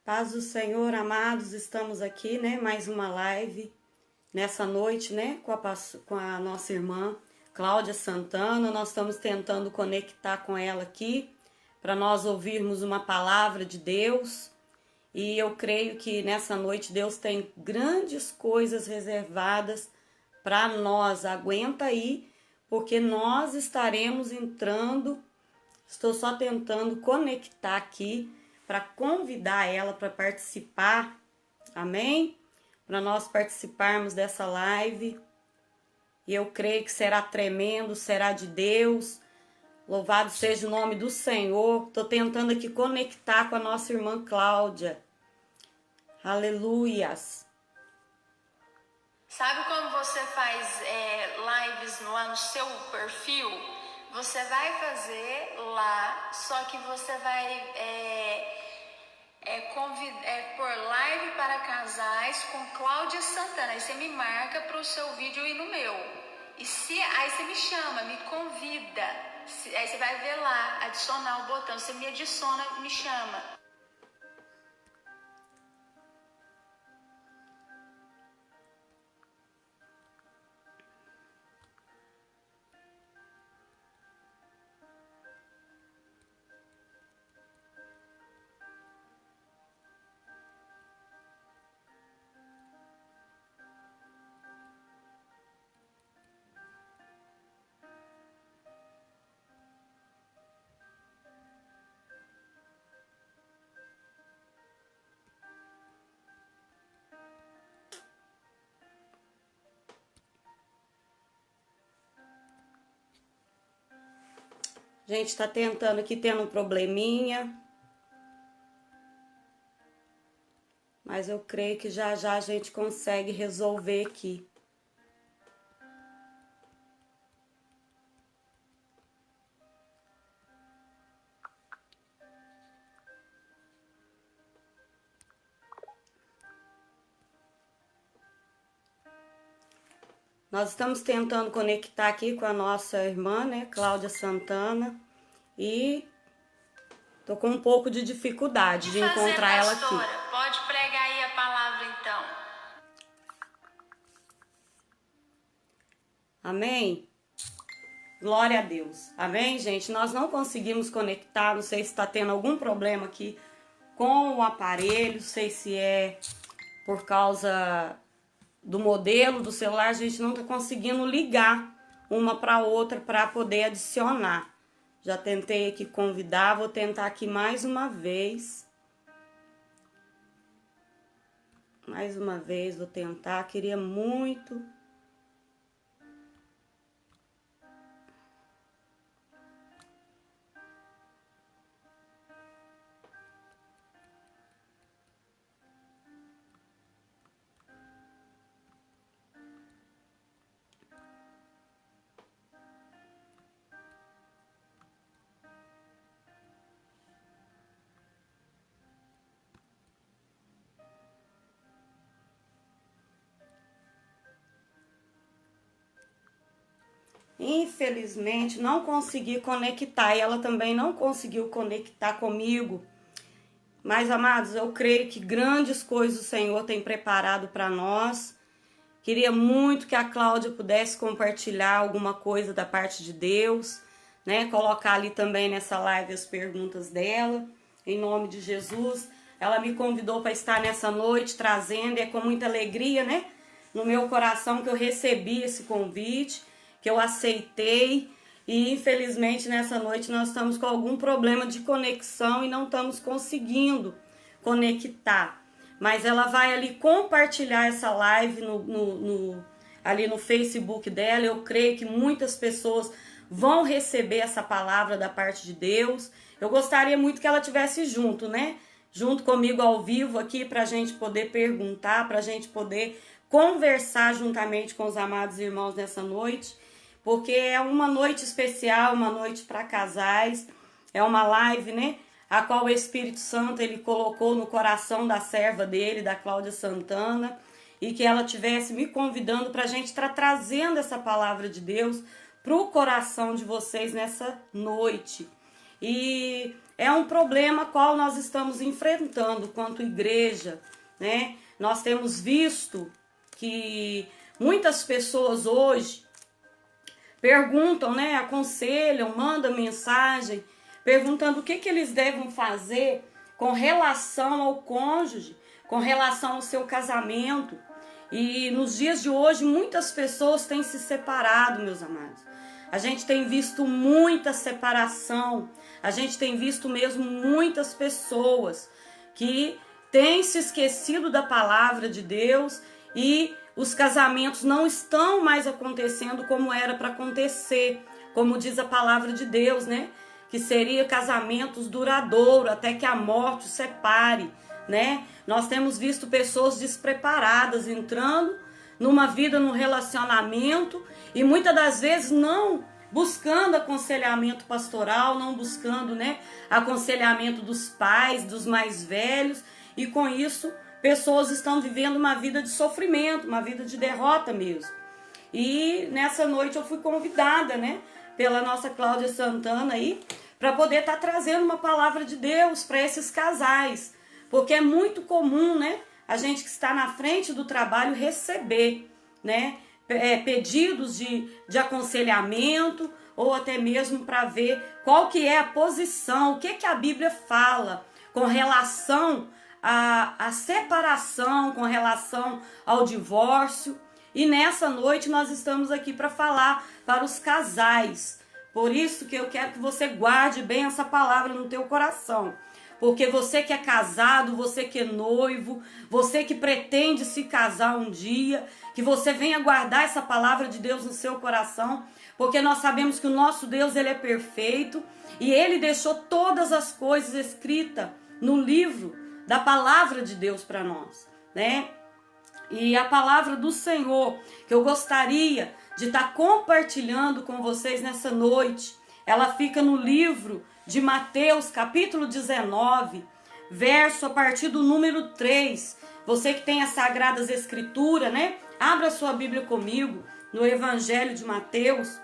Paz do Senhor, amados, estamos aqui, né? Mais uma live nessa noite, né? Com a nossa irmã Cláudia Santana. Nós estamos tentando conectar com ela aqui para nós ouvirmos uma palavra de Deus. E eu creio que nessa noite Deus tem grandes coisas reservadas para nós. Aguenta aí, porque nós estaremos entrando. Estou só tentando conectar aqui para convidar ela para participar, amém? Para nós participarmos dessa live. E eu creio que será tremendo, será de Deus. Louvado seja o nome do Senhor. Estou tentando aqui conectar com a nossa irmã Cláudia. Aleluias. Sabe quando você faz lives no seu perfil? Você vai fazer lá, só que você vai por live para casais com Cláudia Santana. Aí você me marca para o seu vídeo e no meu. Aí você me chama, me convida. Aí você vai ver lá, adicionar o botão. Você me adiciona, me chama. A gente está tentando aqui, tendo um probleminha. Mas eu creio que já já a gente consegue resolver aqui. Nós estamos tentando conectar aqui com a nossa irmã, né, Cláudia Santana, e tô com um pouco de dificuldade de encontrar ela aqui. Pode pregar aí a palavra então. Amém? Glória a Deus. Amém, gente? Nós não conseguimos conectar, não sei se está tendo algum problema aqui com o aparelho, não sei se é por causa do modelo do celular, a gente não está conseguindo ligar uma para outra para poder adicionar. Já tentei aqui convidar, vou tentar aqui mais uma vez. Mais uma vez vou tentar, queria muito. Infelizmente, não consegui conectar. E ela também não conseguiu conectar comigo. Mas, amados, eu creio que grandes coisas o Senhor tem preparado para nós. Queria muito que a Cláudia pudesse compartilhar alguma coisa da parte de Deus, né? Colocar ali também nessa live as perguntas dela, em nome de Jesus. Ela me convidou para estar nessa noite trazendo, é com muita alegria, né? No meu coração que eu recebi esse convite, que eu aceitei. E infelizmente nessa noite nós estamos com algum problema de conexão e não estamos conseguindo conectar. Mas ela vai ali compartilhar essa live ali no Facebook dela. Eu creio que muitas pessoas vão receber essa palavra da parte de Deus. Eu gostaria muito que ela estivesse junto, né? Junto comigo ao vivo aqui, para a gente poder perguntar, para a gente poder conversar juntamente com os amados irmãos nessa noite. Porque é uma noite especial, uma noite para casais. É uma live, né? A qual o Espírito Santo ele colocou no coração da serva dele, da Cláudia Santana, e que ela tivesse me convidando para a gente estar trazendo essa palavra de Deus para o coração de vocês nessa noite. E é um problema qual nós estamos enfrentando quanto igreja, né? Nós temos visto que muitas pessoas hoje perguntam, né, aconselham, mandam mensagem, perguntando o que eles devem fazer com relação ao cônjuge, com relação ao seu casamento. E nos dias de hoje, muitas pessoas têm se separado, meus amados. A gente tem visto muita separação, a gente tem visto mesmo muitas pessoas que têm se esquecido da palavra de Deus e os casamentos não estão mais acontecendo como era para acontecer, como diz a palavra de Deus, né? Que seria casamentos duradouros até que a morte os separe, né? Nós temos visto pessoas despreparadas entrando numa vida, num relacionamento e muitas das vezes não buscando aconselhamento pastoral, não buscando, né, aconselhamento dos pais, dos mais velhos, e com isso pessoas estão vivendo uma vida de sofrimento, uma vida de derrota mesmo. E nessa noite eu fui convidada, né, pela nossa Cláudia Santana aí, para poder estar trazendo uma palavra de Deus para esses casais, porque é muito comum, né, a gente que está na frente do trabalho receber, né, pedidos de aconselhamento ou até mesmo para ver qual que é a posição, o que a Bíblia fala com relação à separação, com relação ao divórcio. E nessa noite nós estamos aqui para falar para os casais. Por isso que eu quero que você guarde bem essa palavra no teu coração. Porque você que é casado, você que é noivo, você que pretende se casar um dia, que você venha guardar essa palavra de Deus no seu coração, porque nós sabemos que o nosso Deus, ele é perfeito e ele deixou todas as coisas escritas no livro da palavra de Deus para nós, né? E a palavra do Senhor que eu gostaria de estar compartilhando com vocês nessa noite, ela fica no livro de Mateus, capítulo 19, verso a partir do número 3. Você que tem as Sagradas Escrituras, né? Abra sua Bíblia comigo no Evangelho de Mateus,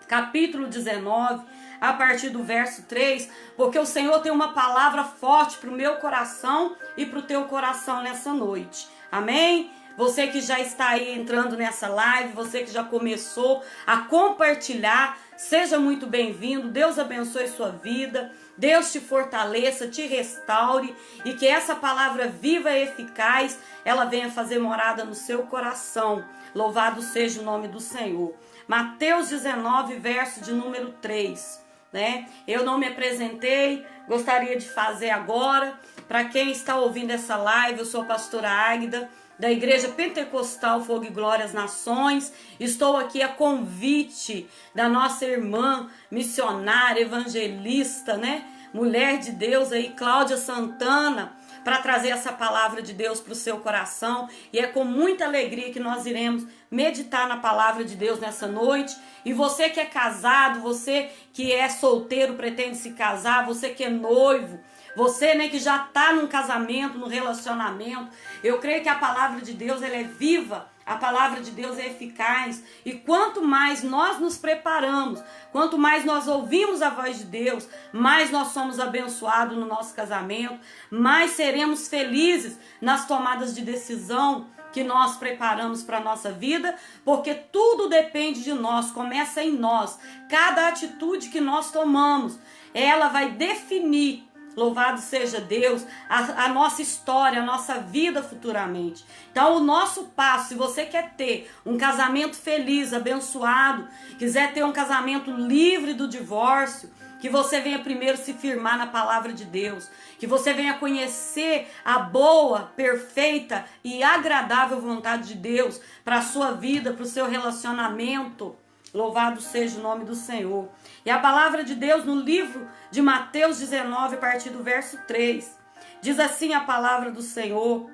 capítulo 19, a partir do verso 3, porque o Senhor tem uma palavra forte para o meu coração e para o teu coração nessa noite. Amém? Você que já está aí entrando nessa live, você que já começou a compartilhar, seja muito bem-vindo. Deus abençoe sua vida, Deus te fortaleça, te restaure e que essa palavra viva e eficaz, ela venha fazer morada no seu coração. Louvado seja o nome do Senhor. Mateus 19, verso de número 3. Né? Eu não me apresentei, gostaria de fazer agora. Para quem está ouvindo essa live, eu sou a pastora Águida, da Igreja Pentecostal Fogo e Glória às Nações. Estou aqui a convite da nossa irmã missionária, evangelista, né? Mulher de Deus aí, Cláudia Santana, para trazer essa palavra de Deus para o seu coração. E é com muita alegria que nós iremos meditar na palavra de Deus nessa noite. E você que é casado, você que é solteiro, pretende se casar, você que é noivo, você, né, que já está num casamento, num relacionamento, eu creio que a palavra de Deus, ela é viva, a palavra de Deus é eficaz. E quanto mais nós nos preparamos, quanto mais nós ouvimos a voz de Deus, mais nós somos abençoados no nosso casamento, mais seremos felizes nas tomadas de decisão que nós preparamos para a nossa vida, porque tudo depende de nós, começa em nós. Cada atitude que nós tomamos, ela vai definir, louvado seja Deus, a nossa história, a nossa vida futuramente. Então o nosso passo, se você quer ter um casamento feliz, abençoado, quiser ter um casamento livre do divórcio, que você venha primeiro se firmar na palavra de Deus, que você venha conhecer a boa, perfeita e agradável vontade de Deus para a sua vida, para o seu relacionamento. Louvado seja o nome do Senhor. E a palavra de Deus no livro de Mateus 19, a partir do verso 3, diz assim a palavra do Senhor: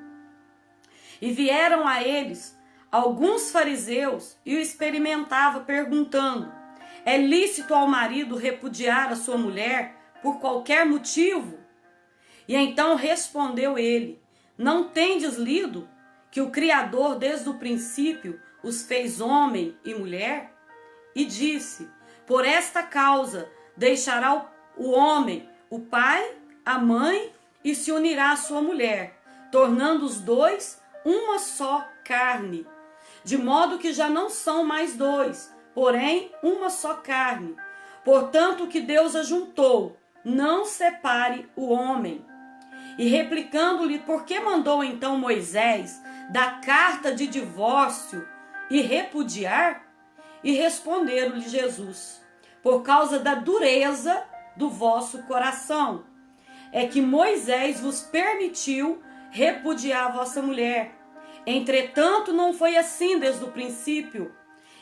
E vieram a eles alguns fariseus e o experimentavam, perguntando: É lícito ao marido repudiar a sua mulher por qualquer motivo? E então respondeu ele: Não tendes lido que o Criador desde o princípio os fez homem e mulher? E disse: Por esta causa deixará o homem o pai, a mãe e se unirá à sua mulher, tornando os dois uma só carne. De modo que já não são mais dois, porém uma só carne. Portanto, o que Deus ajuntou, não separe o homem. E replicando-lhe, por que mandou então Moisés dar carta de divórcio e repudiar? E responderam-lhe Jesus, por causa da dureza do vosso coração, é que Moisés vos permitiu repudiar a vossa mulher. Entretanto, não foi assim desde o princípio.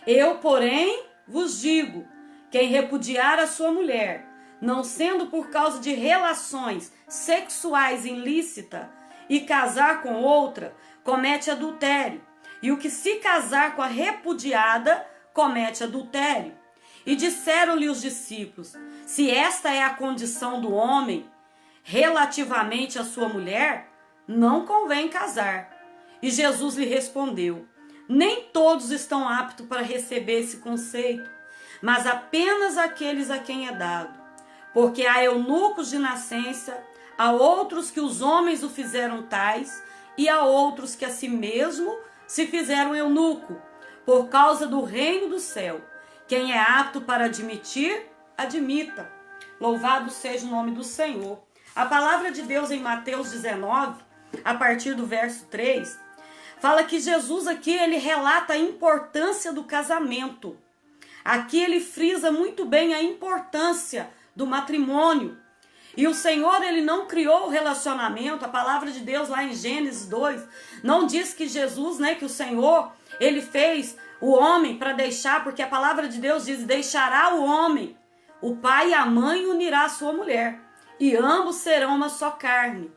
Eu, porém, vos digo, quem repudiar a sua mulher, não sendo por causa de relações sexuais ilícitas, e casar com outra, comete adultério. E o que se casar com a repudiada, comete adultério. E disseram-lhe os discípulos, se esta é a condição do homem, relativamente à sua mulher, não convém casar. E Jesus lhe respondeu, nem todos estão aptos para receber esse conceito, mas apenas aqueles a quem é dado. Porque há eunucos de nascença, há outros que os homens o fizeram tais, e há outros que a si mesmo se fizeram eunuco, por causa do reino do céu. Quem é apto para admitir, admita. Louvado seja o nome do Senhor. A palavra de Deus em Mateus 19, a partir do verso 3, fala que Jesus aqui, ele relata a importância do casamento. Aqui ele frisa muito bem a importância do matrimônio. E o Senhor, ele não criou o relacionamento. A palavra de Deus lá em Gênesis 2, não diz que Jesus, que o Senhor, ele fez o homem para deixar, porque a palavra de Deus diz, deixará o homem, o pai e a mãe unirá a sua mulher, e ambos serão uma só carne.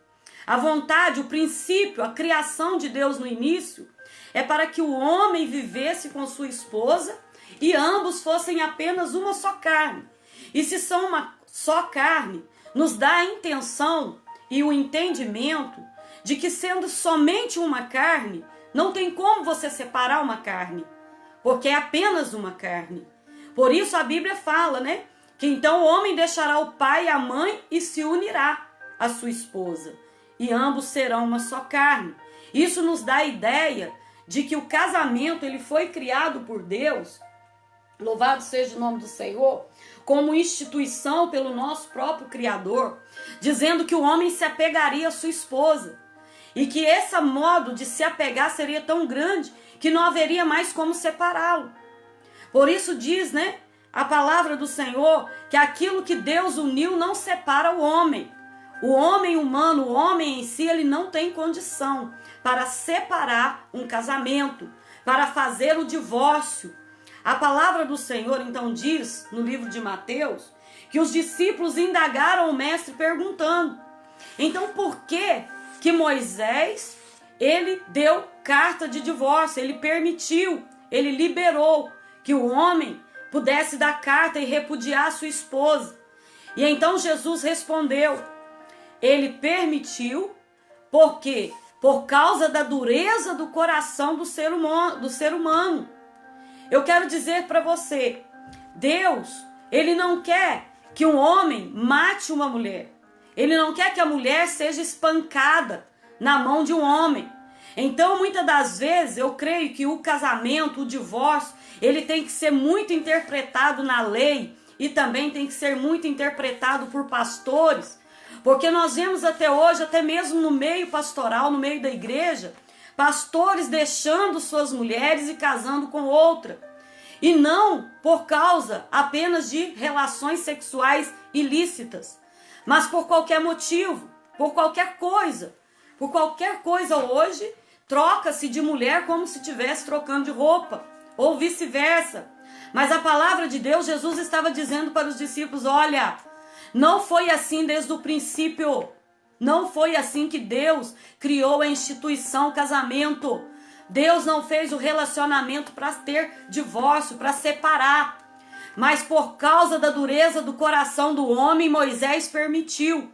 A vontade, o princípio, a criação de Deus no início, é para que o homem vivesse com sua esposa, e ambos fossem apenas uma só carne. E se são uma só carne, nos dá a intenção e o entendimento de que sendo somente uma carne, não tem como você separar uma carne, porque é apenas uma carne. Por isso a Bíblia fala, que então o homem deixará o pai e a mãe e se unirá à sua esposa, e ambos serão uma só carne. Isso nos dá a ideia de que o casamento, ele foi criado por Deus, louvado seja o nome do Senhor, como instituição pelo nosso próprio Criador, dizendo que o homem se apegaria à sua esposa, e que esse modo de se apegar seria tão grande que não haveria mais como separá-lo. Por isso diz, a palavra do Senhor, que aquilo que Deus uniu não separa o homem. O homem humano, o homem em si, ele não tem condição para separar um casamento, para fazer o divórcio. A palavra do Senhor, então, diz, no livro de Mateus, que os discípulos indagaram o mestre perguntando, então por que Moisés, ele deu carta de divórcio, ele permitiu, ele liberou que o homem pudesse dar carta e repudiar sua esposa? E então Jesus respondeu, ele permitiu, porque por causa da dureza do coração do ser humano. Eu quero dizer para você, Deus, ele não quer que um homem mate uma mulher. Ele não quer que a mulher seja espancada na mão de um homem. Então, muitas das vezes, eu creio que o casamento, o divórcio, ele tem que ser muito interpretado na lei e também tem que ser muito interpretado por pastores, porque nós vemos até hoje, até mesmo no meio pastoral, no meio da igreja, pastores deixando suas mulheres e casando com outra. E não por causa apenas de relações sexuais ilícitas, mas por qualquer motivo, por qualquer coisa. Por qualquer coisa hoje, troca-se de mulher como se estivesse trocando de roupa, ou vice-versa. Mas a palavra de Deus, Jesus estava dizendo para os discípulos, olha, não foi assim desde o princípio. Não foi assim que Deus criou a instituição casamento. Deus não fez o relacionamento para ter divórcio, para separar. Mas por causa da dureza do coração do homem, Moisés permitiu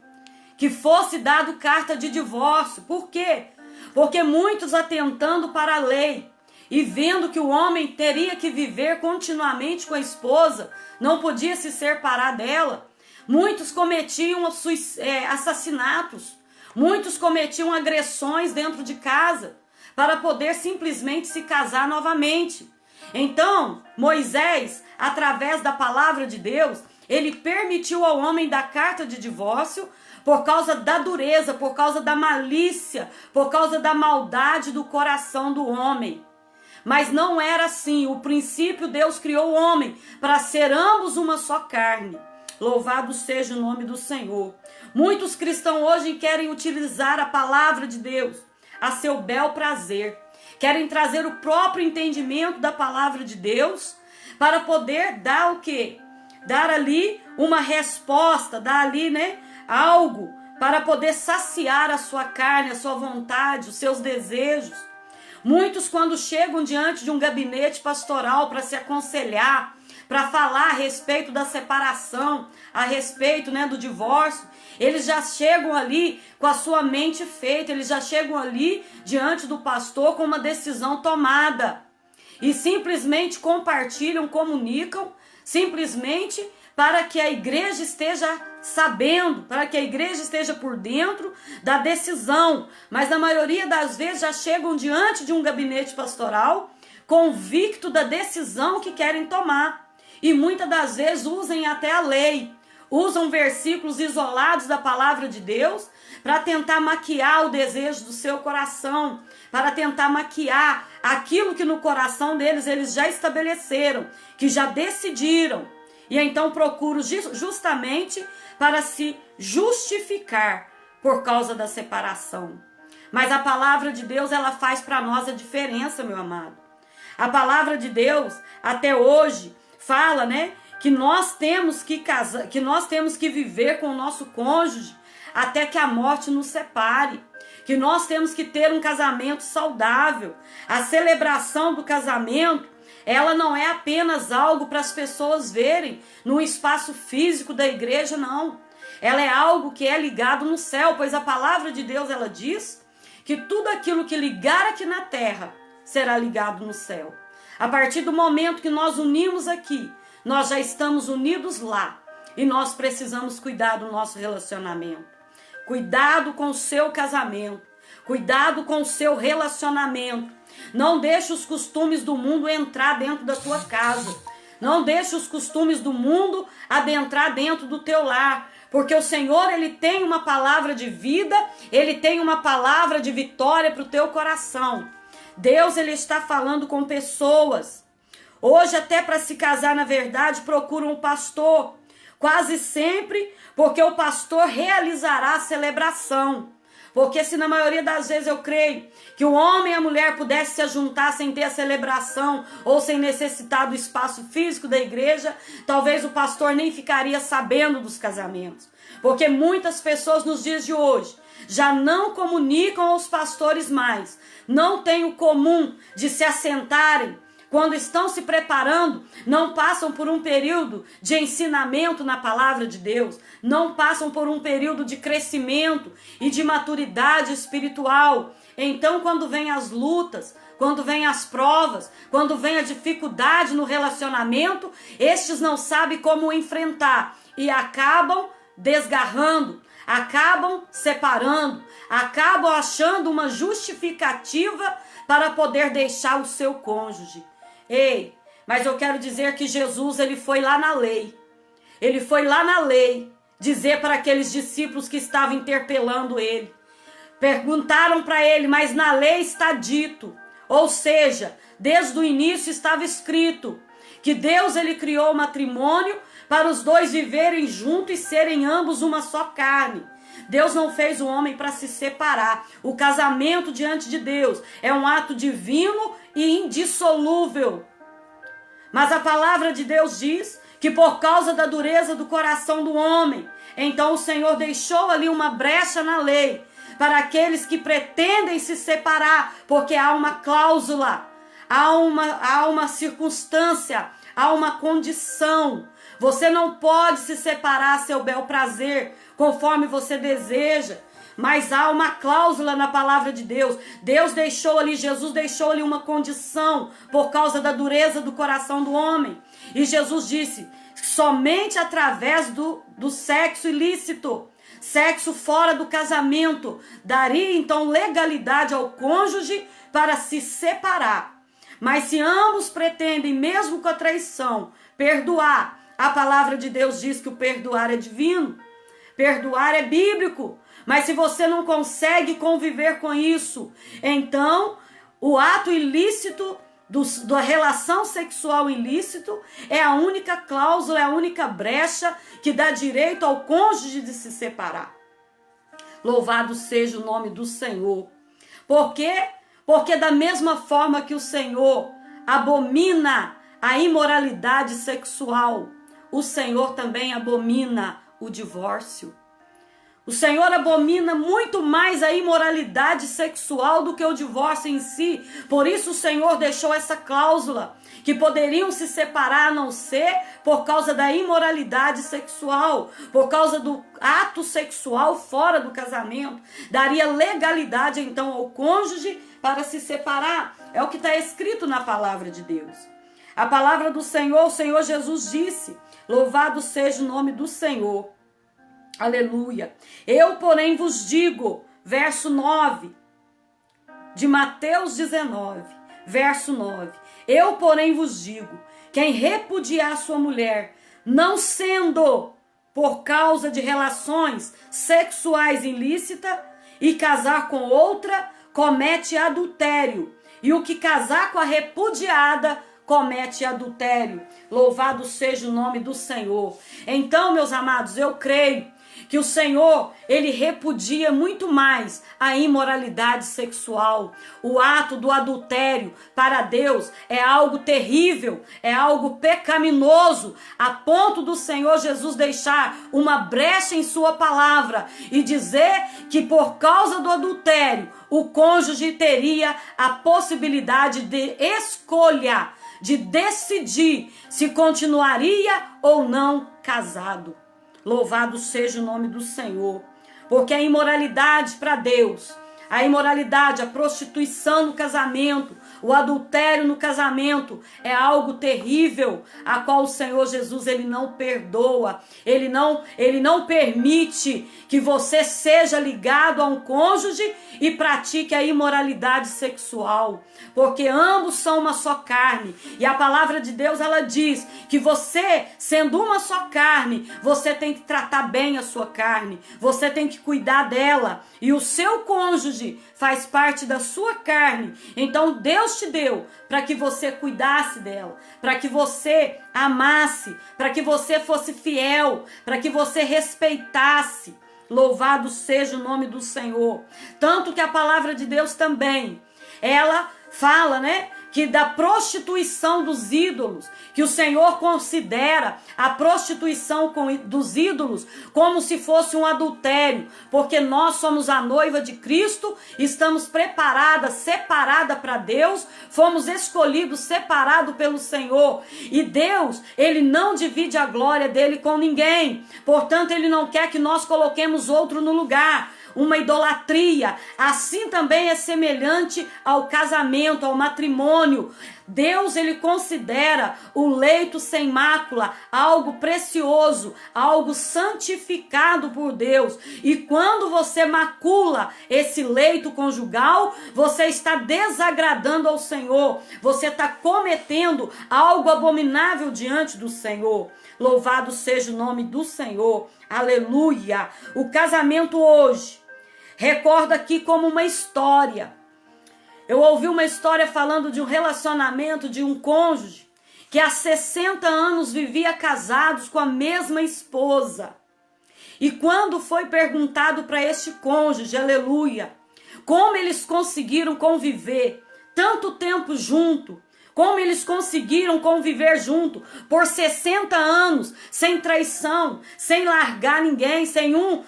que fosse dado carta de divórcio. Por quê? Porque muitos, atentando para a lei e vendo que o homem teria que viver continuamente com a esposa, não podia se separar dela, Muitos cometiam assassinatos. Muitos cometiam agressões dentro de casa para poder simplesmente se casar novamente. Então, Moisés, através da palavra de Deus, ele permitiu ao homem dar carta de divórcio por causa da dureza, por causa da malícia, por causa da maldade do coração do homem. Mas não era assim. O princípio, Deus criou o homem para ser ambos uma só carne. Louvado seja o nome do Senhor. Muitos cristãos hoje querem utilizar a palavra de Deus a seu bel prazer. Querem trazer o próprio entendimento da palavra de Deus para poder dar o quê? Dar ali uma resposta, dar ali, algo para poder saciar a sua carne, a sua vontade, os seus desejos. Muitos, quando chegam diante de um gabinete pastoral para se aconselhar, para falar a respeito da separação, a respeito do divórcio, eles já chegam ali com a sua mente feita, eles já chegam ali diante do pastor com uma decisão tomada. E simplesmente compartilham, comunicam, simplesmente para que a igreja esteja sabendo, para que a igreja esteja por dentro da decisão. Mas na maioria das vezes já chegam diante de um gabinete pastoral convicto da decisão que querem tomar. E muitas das vezes usam até a lei, usam versículos isolados da palavra de Deus para tentar maquiar o desejo do seu coração, para tentar maquiar aquilo que no coração deles eles já estabeleceram, que já decidiram. E então procuram justamente para se justificar por causa da separação. Mas a palavra de Deus, ela faz para nós a diferença, meu amado. A palavra de Deus, até hoje, fala, que nós temos que casar, que nós temos que viver com o nosso cônjuge até que a morte nos separe, que nós temos que ter um casamento saudável. A celebração do casamento, ela não é apenas algo para as pessoas verem no espaço físico da igreja, não. Ela é algo que é ligado no céu, pois a palavra de Deus, ela diz que tudo aquilo que ligar aqui na terra será ligado no céu. A partir do momento que nós unimos aqui, nós já estamos unidos lá. E nós precisamos cuidar do nosso relacionamento. Cuidado com o seu casamento. Cuidado com o seu relacionamento. Não deixe os costumes do mundo entrar dentro da tua casa. Não deixe os costumes do mundo adentrar dentro do teu lar. Porque o Senhor, Ele tem uma palavra de vida, Ele tem uma palavra de vitória para o teu coração. Deus, Ele está falando com pessoas. Hoje, até para se casar, na verdade, procuram um pastor. Quase sempre, porque o pastor realizará a celebração. Porque se na maioria das vezes eu creio que o homem e a mulher pudessem se ajuntar sem ter a celebração ou sem necessitar do espaço físico da igreja, talvez o pastor nem ficaria sabendo dos casamentos. Porque muitas pessoas nos dias de hoje já não comunicam aos pastores mais, não têm o comum de se assentarem. Quando estão se preparando, não passam por um período de ensinamento na palavra de Deus, não passam por um período de crescimento e de maturidade espiritual. Então, quando vem as lutas, quando vem as provas, quando vem a dificuldade no relacionamento, estes não sabem como enfrentar e acabam desgarrando, acabam separando, acabam achando uma justificativa para poder deixar o seu cônjuge. Ei, mas eu quero dizer que Jesus, ele foi lá na lei. Ele foi lá na lei dizer para aqueles discípulos que estavam interpelando ele. Perguntaram para ele, mas na lei está dito. Ou seja, desde o início estava escrito que Deus, ele criou o matrimônio para os dois viverem juntos e serem ambos uma só carne. Deus não fez o homem para se separar. O casamento diante de Deus é um ato divino e indissolúvel. Mas a palavra de Deus diz que por causa da dureza do coração do homem, então o Senhor deixou ali uma brecha na lei para aqueles que pretendem se separar, porque há uma cláusula, há uma circunstância, há uma condição. Você não pode se separar a seu bel prazer, conforme você deseja. Mas há uma cláusula na palavra de Deus. Deus deixou ali, Jesus deixou ali uma condição por causa da dureza do coração do homem. E Jesus disse, somente através do sexo ilícito, sexo fora do casamento, daria então legalidade ao cônjuge para se separar. Mas se ambos pretendem, mesmo com a traição, perdoar, a palavra de Deus diz que o perdoar é divino, perdoar é bíblico. Mas se você não consegue conviver com isso, então o ato ilícito, da relação sexual ilícito, é a única cláusula, é a única brecha que dá direito ao cônjuge de se separar. Louvado seja o nome do Senhor. Por quê? Porque da mesma forma que o Senhor abomina a imoralidade sexual, o Senhor também abomina o divórcio. O Senhor abomina muito mais a imoralidade sexual do que o divórcio em si. Por isso o Senhor deixou essa cláusula, que poderiam se separar a não ser por causa da imoralidade sexual, por causa do ato sexual fora do casamento. Daria legalidade então ao cônjuge para se separar. É o que está escrito na palavra de Deus. A palavra do Senhor, o Senhor Jesus disse: louvado seja o nome do Senhor. Aleluia. Eu, porém, vos digo, verso 9, de Mateus 19, verso 9. Eu, porém, vos digo, quem repudiar sua mulher, não sendo por causa de relações sexuais ilícitas, e casar com outra, comete adultério. E o que casar com a repudiada, comete adultério. Louvado seja o nome do Senhor. Então, meus amados, eu creio que o Senhor, ele repudia muito mais a imoralidade sexual. O ato do adultério para Deus é algo terrível, é algo pecaminoso, a ponto do Senhor Jesus deixar uma brecha em sua palavra e dizer que por causa do adultério, o cônjuge teria a possibilidade de escolha, de decidir se continuaria ou não casado. Louvado seja o nome do Senhor, porque a imoralidade para Deus, a imoralidade, a prostituição no casamento, o adultério no casamento é algo terrível, a qual o Senhor Jesus, ele não perdoa, ele não permite que você seja ligado a um cônjuge e pratique a imoralidade sexual, porque ambos são uma só carne, e a palavra de Deus, ela diz que você, sendo uma só carne, você tem que tratar bem a sua carne, você tem que cuidar dela, e o seu cônjuge faz parte da sua carne. Então Deus te deu para que você cuidasse dela, para que você amasse, para que você fosse fiel, para que você respeitasse. Louvado seja o nome do Senhor. Tanto que a palavra de Deus também, ela fala, que da prostituição dos ídolos, que o Senhor considera a prostituição dos ídolos como se fosse um adultério, porque nós somos a noiva de Cristo, estamos preparadas, separada para Deus, fomos escolhidos, separados pelo Senhor, e Deus, ele não divide a glória dele com ninguém, portanto ele não quer que nós coloquemos outro no lugar, uma idolatria. Assim também é semelhante ao casamento, ao matrimônio. Deus, ele considera o leito sem mácula algo precioso, algo santificado por Deus. E quando você macula esse leito conjugal, você está desagradando ao Senhor. Você está cometendo algo abominável diante do Senhor. Louvado seja o nome do Senhor. Aleluia. O casamento hoje recorda aqui como uma história. Eu ouvi uma história falando de um relacionamento de um cônjuge que há 60 anos vivia casados com a mesma esposa. E quando foi perguntado para este cônjuge, aleluia, como eles conseguiram conviver tanto tempo junto, como eles conseguiram conviver junto por 60 anos, sem traição, sem largar ninguém, sem um,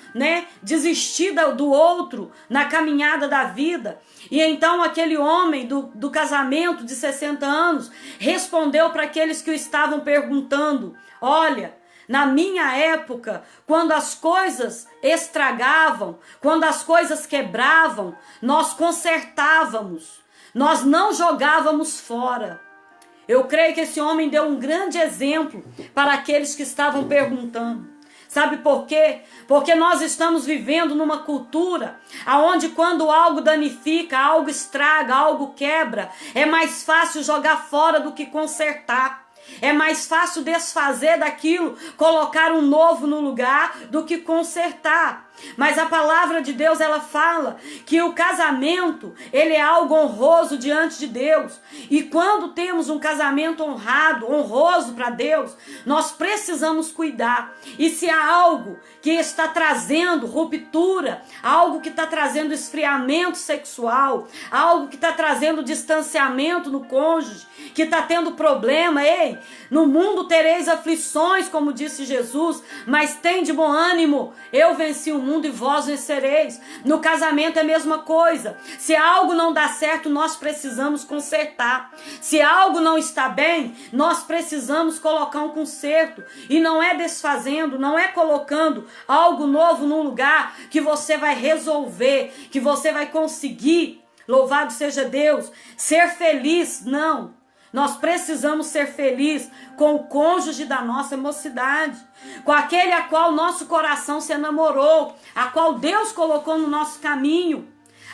desistir do outro na caminhada da vida. E então aquele homem do casamento de 60 anos respondeu para aqueles que o estavam perguntando: olha, na minha época, quando as coisas estragavam, quando as coisas quebravam, nós consertávamos. Nós não jogávamos fora. Eu creio que esse homem deu um grande exemplo para aqueles que estavam perguntando. Sabe por quê? Porque nós estamos vivendo numa cultura onde quando algo danifica, algo estraga, algo quebra, é mais fácil jogar fora do que consertar. É mais fácil desfazer daquilo, colocar um novo no lugar do que consertar. Mas a palavra de Deus, ela fala que o casamento, ele é algo honroso diante de Deus. E quando temos um casamento honrado, honroso para Deus, nós precisamos cuidar. E se há algo que está trazendo ruptura, algo que está trazendo esfriamento sexual, algo que está trazendo distanciamento no cônjuge, que está tendo problema, ei, no mundo tereis aflições, como disse Jesus, mas tem de bom ânimo, eu venci o mundo e vós vencereis. No casamento é a mesma coisa. Se algo não dá certo, nós precisamos consertar. Se algo não está bem, nós precisamos colocar um conserto. E não é desfazendo, não é colocando algo novo num lugar que você vai resolver, que você vai conseguir, louvado seja Deus, ser feliz, não. Nós precisamos ser felizes com o cônjuge da nossa mocidade, com aquele a qual nosso coração se enamorou, a qual Deus colocou no nosso caminho.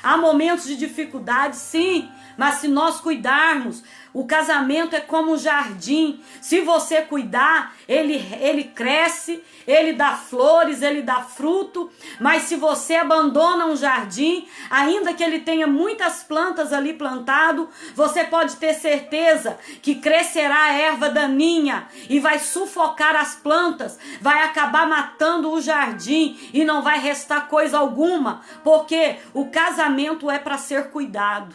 Há momentos de dificuldade, sim, mas se nós cuidarmos, o casamento é como um jardim. Se você cuidar, ele cresce, ele dá flores, ele dá fruto. Mas se você abandona um jardim, ainda que ele tenha muitas plantas ali plantado, você pode ter certeza que crescerá a erva daninha e vai sufocar as plantas, vai acabar matando o jardim e não vai restar coisa alguma, porque o casamento é para ser cuidado.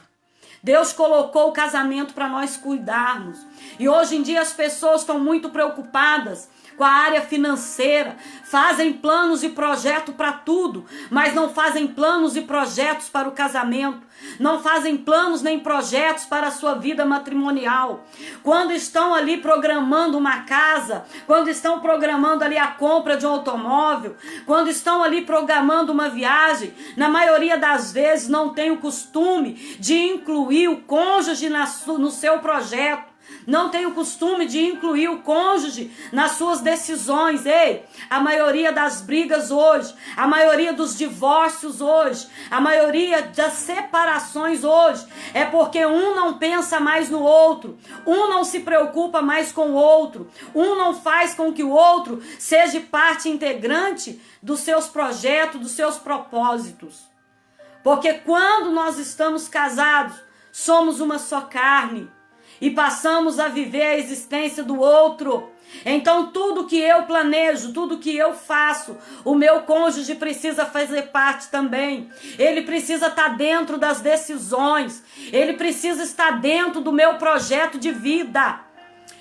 Deus colocou o casamento para nós cuidarmos. E hoje em dia as pessoas estão muito preocupadas com a área financeira, fazem planos e projetos para tudo, mas não fazem planos e projetos para o casamento, não fazem planos nem projetos para a sua vida matrimonial. Quando estão ali programando uma casa, quando estão programando ali a compra de um automóvel, quando estão ali programando uma viagem, na maioria das vezes não tem o costume de incluir o cônjuge no seu projeto. Não tem o costume de incluir o cônjuge nas suas decisões. Ei, a maioria das brigas hoje, a maioria dos divórcios hoje, a maioria das separações hoje, é porque um não pensa mais no outro, um não se preocupa mais com o outro, um não faz com que o outro seja parte integrante dos seus projetos, dos seus propósitos. Porque quando nós estamos casados, somos uma só carne. E passamos a viver a existência do outro. Então tudo que eu planejo, tudo que eu faço, o meu cônjuge precisa fazer parte também. Ele precisa estar dentro das decisões. Ele precisa estar dentro do meu projeto de vida.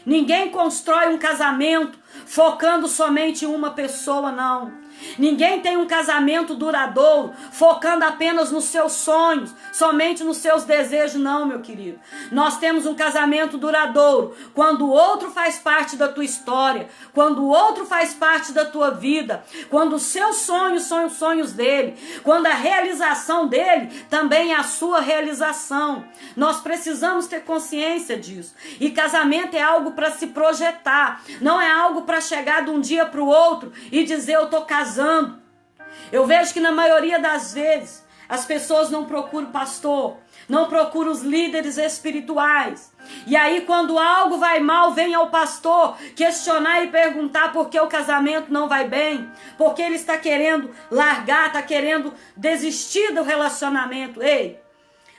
Ninguém constrói um casamento focando somente em uma pessoa, não. Ninguém tem um casamento duradouro focando apenas nos seus sonhos, somente nos seus desejos, não, meu querido. Nós temos um casamento duradouro quando o outro faz parte da tua história, quando o outro faz parte da tua vida, quando os seus sonhos são os sonhos dele, quando a realização dele também é a sua realização. Nós precisamos ter consciência disso. E casamento é algo para se projetar, não é algo para chegar de um dia para o outro e dizer eu estou casando. Eu vejo que na maioria das vezes as pessoas não procuram pastor, não procuram os líderes espirituais. E aí quando algo vai mal, vem ao pastor questionar e perguntar por que o casamento não vai bem, porque ele está querendo largar, está querendo desistir do relacionamento. Ei,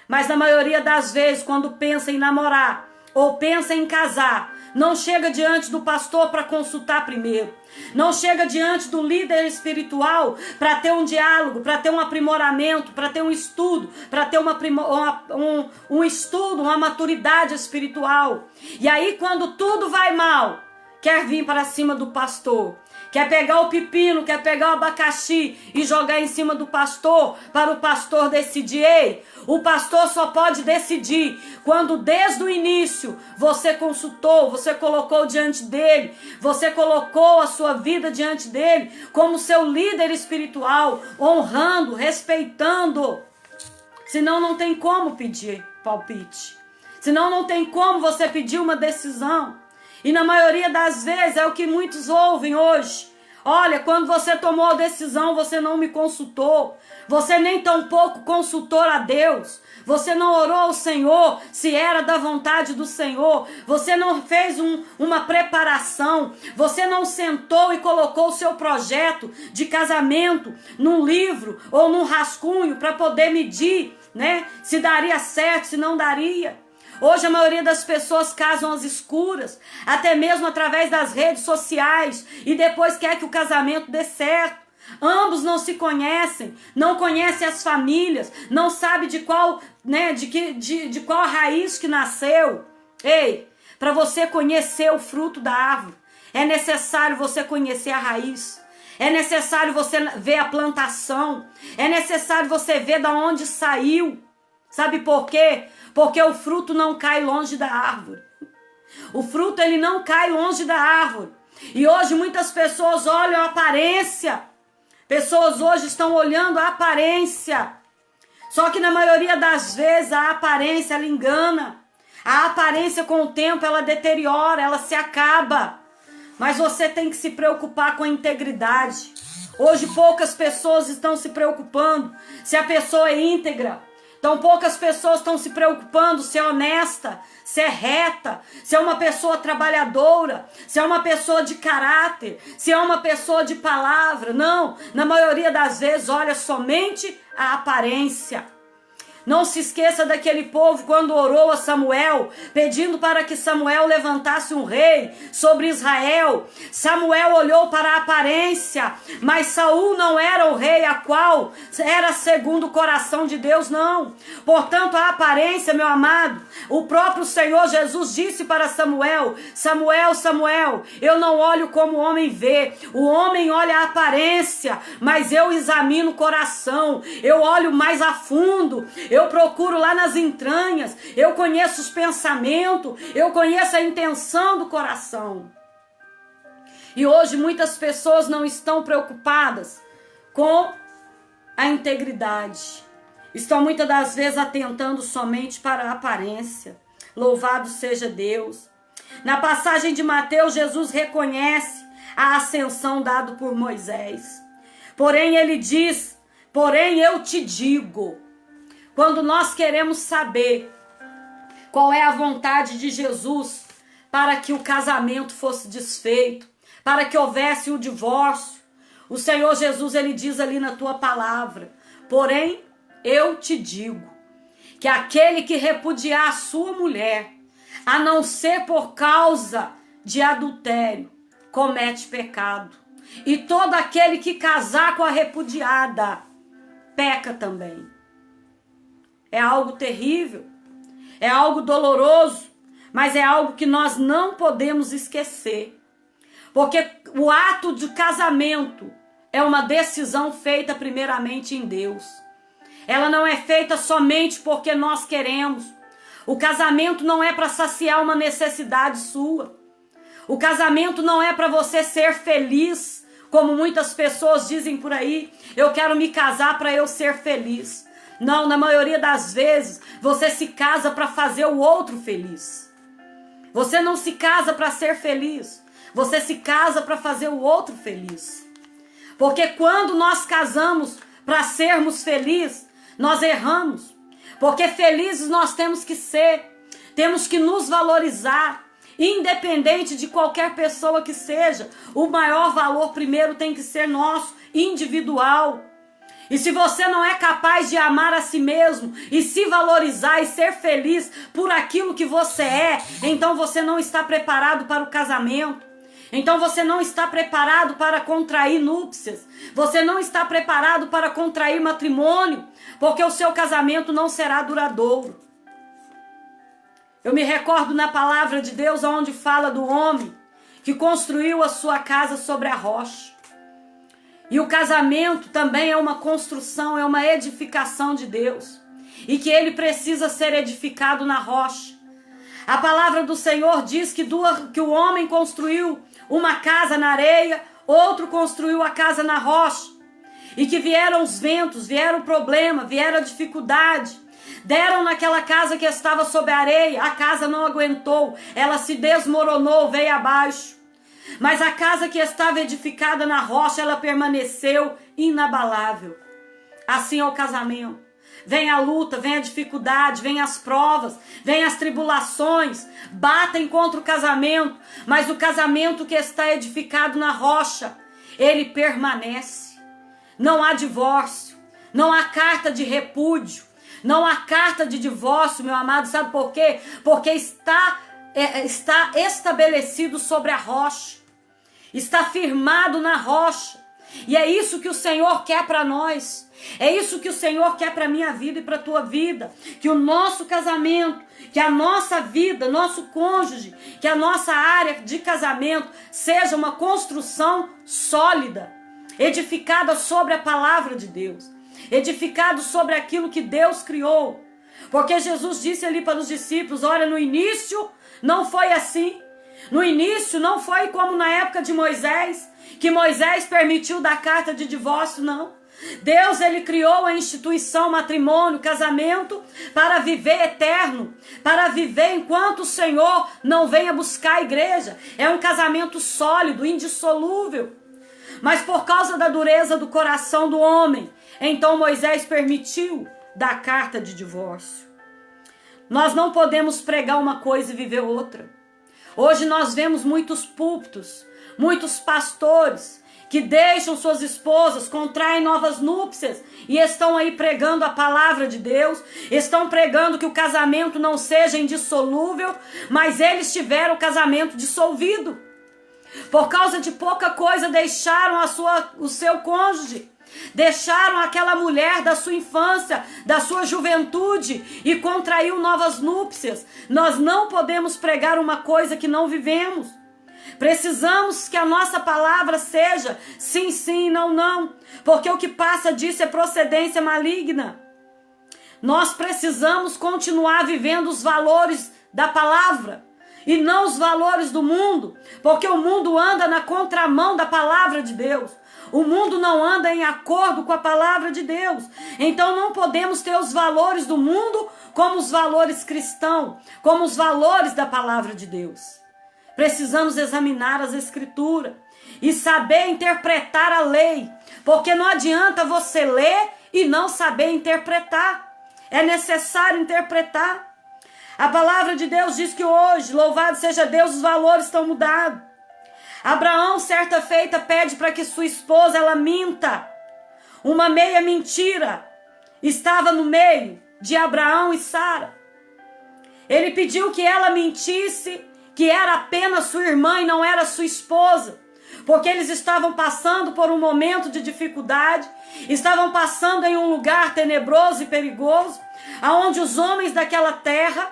mas na maioria das vezes quando pensa em namorar ou pensa em casar, não chega diante do pastor para consultar primeiro. Não chega diante do líder espiritual para ter um diálogo, para ter um aprimoramento, para ter um estudo, para ter um estudo, uma maturidade espiritual. E aí quando tudo vai mal, quer vir para cima do pastor. Quer pegar o pepino, quer pegar o abacaxi e jogar em cima do pastor para o pastor decidir. Ei, o pastor só pode decidir quando desde o início você consultou, você colocou diante dele, você colocou a sua vida diante dele como seu líder espiritual, honrando, respeitando. Senão não tem como pedir palpite. Senão não tem como você pedir uma decisão. E na maioria das vezes é o que muitos ouvem hoje. Olha, quando você tomou a decisão, você não me consultou. Você nem tampouco consultou a Deus. Você não orou ao Senhor se era da vontade do Senhor. Você não fez uma preparação. Você não sentou e colocou o seu projeto de casamento num livro ou num rascunho para poder medir, né? Se daria certo, se não daria. Hoje a maioria das pessoas casam às escuras, até mesmo através das redes sociais, e depois quer que o casamento dê certo. Ambos não se conhecem, não conhecem as famílias, não sabe de qual, né, de qual a raiz que nasceu. Ei, para você conhecer o fruto da árvore, é necessário você conhecer a raiz. É necessário você ver a plantação. É necessário você ver de onde saiu. Sabe por quê? Porque o fruto não cai longe da árvore. O fruto, ele não cai longe da árvore. E hoje muitas pessoas olham a aparência. Pessoas hoje estão olhando a aparência. Só que na maioria das vezes a aparência, ela engana. A aparência com o tempo, ela deteriora, ela se acaba. Mas você tem que se preocupar com a integridade. Hoje poucas pessoas estão se preocupando se a pessoa é íntegra. Então poucas pessoas estão se preocupando se é honesta, se é reta, se é uma pessoa trabalhadora, se é uma pessoa de caráter, se é uma pessoa de palavra. Não, na maioria das vezes olha somente a aparência. Não se esqueça daquele povo quando orou a Samuel, pedindo para que Samuel levantasse um rei sobre Israel. Samuel olhou para a aparência, mas Saul não era o rei a qual era segundo o coração de Deus, não. Portanto, a aparência, meu amado, o próprio Senhor Jesus disse para Samuel: Samuel, Samuel, eu não olho como o homem vê. O homem olha a aparência, mas eu examino o coração. Eu olho mais a fundo. Eu procuro lá nas entranhas, eu conheço os pensamentos, eu conheço a intenção do coração. E hoje muitas pessoas não estão preocupadas com a integridade. Estão muitas das vezes atentando somente para a aparência. Louvado seja Deus. Na passagem de Mateus, Jesus reconhece a ascensão dada por Moisés. Porém, ele diz, porém eu te digo. Quando nós queremos saber qual é a vontade de Jesus para que o casamento fosse desfeito, para que houvesse o divórcio, o Senhor Jesus, ele diz ali na tua palavra: porém, eu te digo que aquele que repudiar a sua mulher, a não ser por causa de adultério, comete pecado. E todo aquele que casar com a repudiada, peca também. É algo terrível, é algo doloroso, mas é algo que nós não podemos esquecer. Porque o ato de casamento é uma decisão feita primeiramente em Deus. Ela não é feita somente porque nós queremos. O casamento não é para saciar uma necessidade sua. O casamento não é para você ser feliz, como muitas pessoas dizem por aí. Eu quero me casar para eu ser feliz. Não, na maioria das vezes, você se casa para fazer o outro feliz. Você não se casa para ser feliz. Você se casa para fazer o outro feliz. Porque quando nós casamos para sermos felizes, nós erramos. Porque felizes nós temos que ser. Temos que nos valorizar. Independente de qualquer pessoa que seja. O maior valor primeiro tem que ser nosso, individual. E se você não é capaz de amar a si mesmo e se valorizar e ser feliz por aquilo que você é, então você não está preparado para o casamento. Então você não está preparado para contrair núpcias. Você não está preparado para contrair matrimônio, porque o seu casamento não será duradouro. Eu me recordo na palavra de Deus onde fala do homem que construiu a sua casa sobre a rocha. E o casamento também é uma construção, é uma edificação de Deus. E que ele precisa ser edificado na rocha. A palavra do Senhor diz que o homem construiu uma casa na areia, outro construiu a casa na rocha. E que vieram os ventos, vieram o problema, vieram a dificuldade. Deram naquela casa que estava sob a areia, a casa não aguentou, ela se desmoronou, veio abaixo. Mas a casa que estava edificada na rocha, ela permaneceu inabalável. Assim é o casamento. Vem a luta, vem a dificuldade, vem as provas, vem as tribulações, batem contra o casamento, mas o casamento que está edificado na rocha, ele permanece. Não há divórcio, não há carta de repúdio, não há carta de divórcio, meu amado, sabe por quê? Porque está estabelecido sobre a rocha, está firmado na rocha, e é isso que o Senhor quer para nós. É isso que o Senhor quer para a minha vida e para a tua vida. Que o nosso casamento, que a nossa vida, nosso cônjuge, que a nossa área de casamento seja uma construção sólida, edificada sobre a palavra de Deus, edificado sobre aquilo que Deus criou. Porque Jesus disse ali para os discípulos, olha, no início não foi assim. No início não foi como na época de Moisés, que Moisés permitiu dar carta de divórcio, não. Deus, ele criou a instituição matrimônio, casamento, para viver eterno, para viver enquanto o Senhor não venha buscar a igreja. É um casamento sólido, indissolúvel. Mas por causa da dureza do coração do homem, então Moisés permitiu dar carta de divórcio. Nós não podemos pregar uma coisa e viver outra. Hoje nós vemos muitos púlpitos, muitos pastores que deixam suas esposas, contraem novas núpcias e estão aí pregando a palavra de Deus, estão pregando que o casamento não seja indissolúvel, mas eles tiveram o casamento dissolvido. Por causa de pouca coisa deixaram o seu cônjuge, deixaram aquela mulher da sua infância, da sua juventude e contraiu novas núpcias. Nós não podemos pregar uma coisa que não vivemos. Precisamos que a nossa palavra seja sim, sim, não, não. Porque o que passa disso é procedência maligna. Nós precisamos continuar vivendo os valores da palavra e não os valores do mundo. Porque o mundo anda na contramão da palavra de Deus. O mundo não anda em acordo com a palavra de Deus. Então não podemos ter os valores do mundo como os valores cristãos, como os valores da palavra de Deus. Precisamos examinar as escrituras e saber interpretar a lei, porque não adianta você ler e não saber interpretar. É necessário interpretar. A palavra de Deus diz que hoje, louvado seja Deus, os valores estão mudados. Abraão, certa feita, pede para que sua esposa ela minta. Uma meia mentira estava no meio de Abraão e Sara. Ele pediu que ela mentisse que era apenas sua irmã e não era sua esposa, porque eles estavam passando por um momento de dificuldade, estavam passando em um lugar tenebroso e perigoso, aonde os homens daquela terra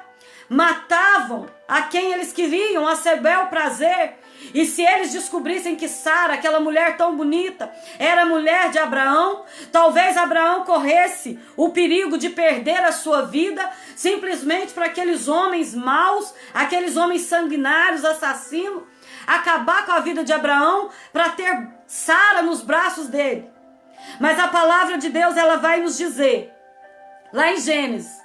matavam a quem eles queriam, a seu bel prazer. E se eles descobrissem que Sara, aquela mulher tão bonita, era mulher de Abraão, talvez Abraão corresse o perigo de perder a sua vida, simplesmente para aqueles homens maus, aqueles homens sanguinários, assassinos, acabar com a vida de Abraão para ter Sara nos braços dele. Mas a palavra de Deus, ela vai nos dizer, lá em Gênesis,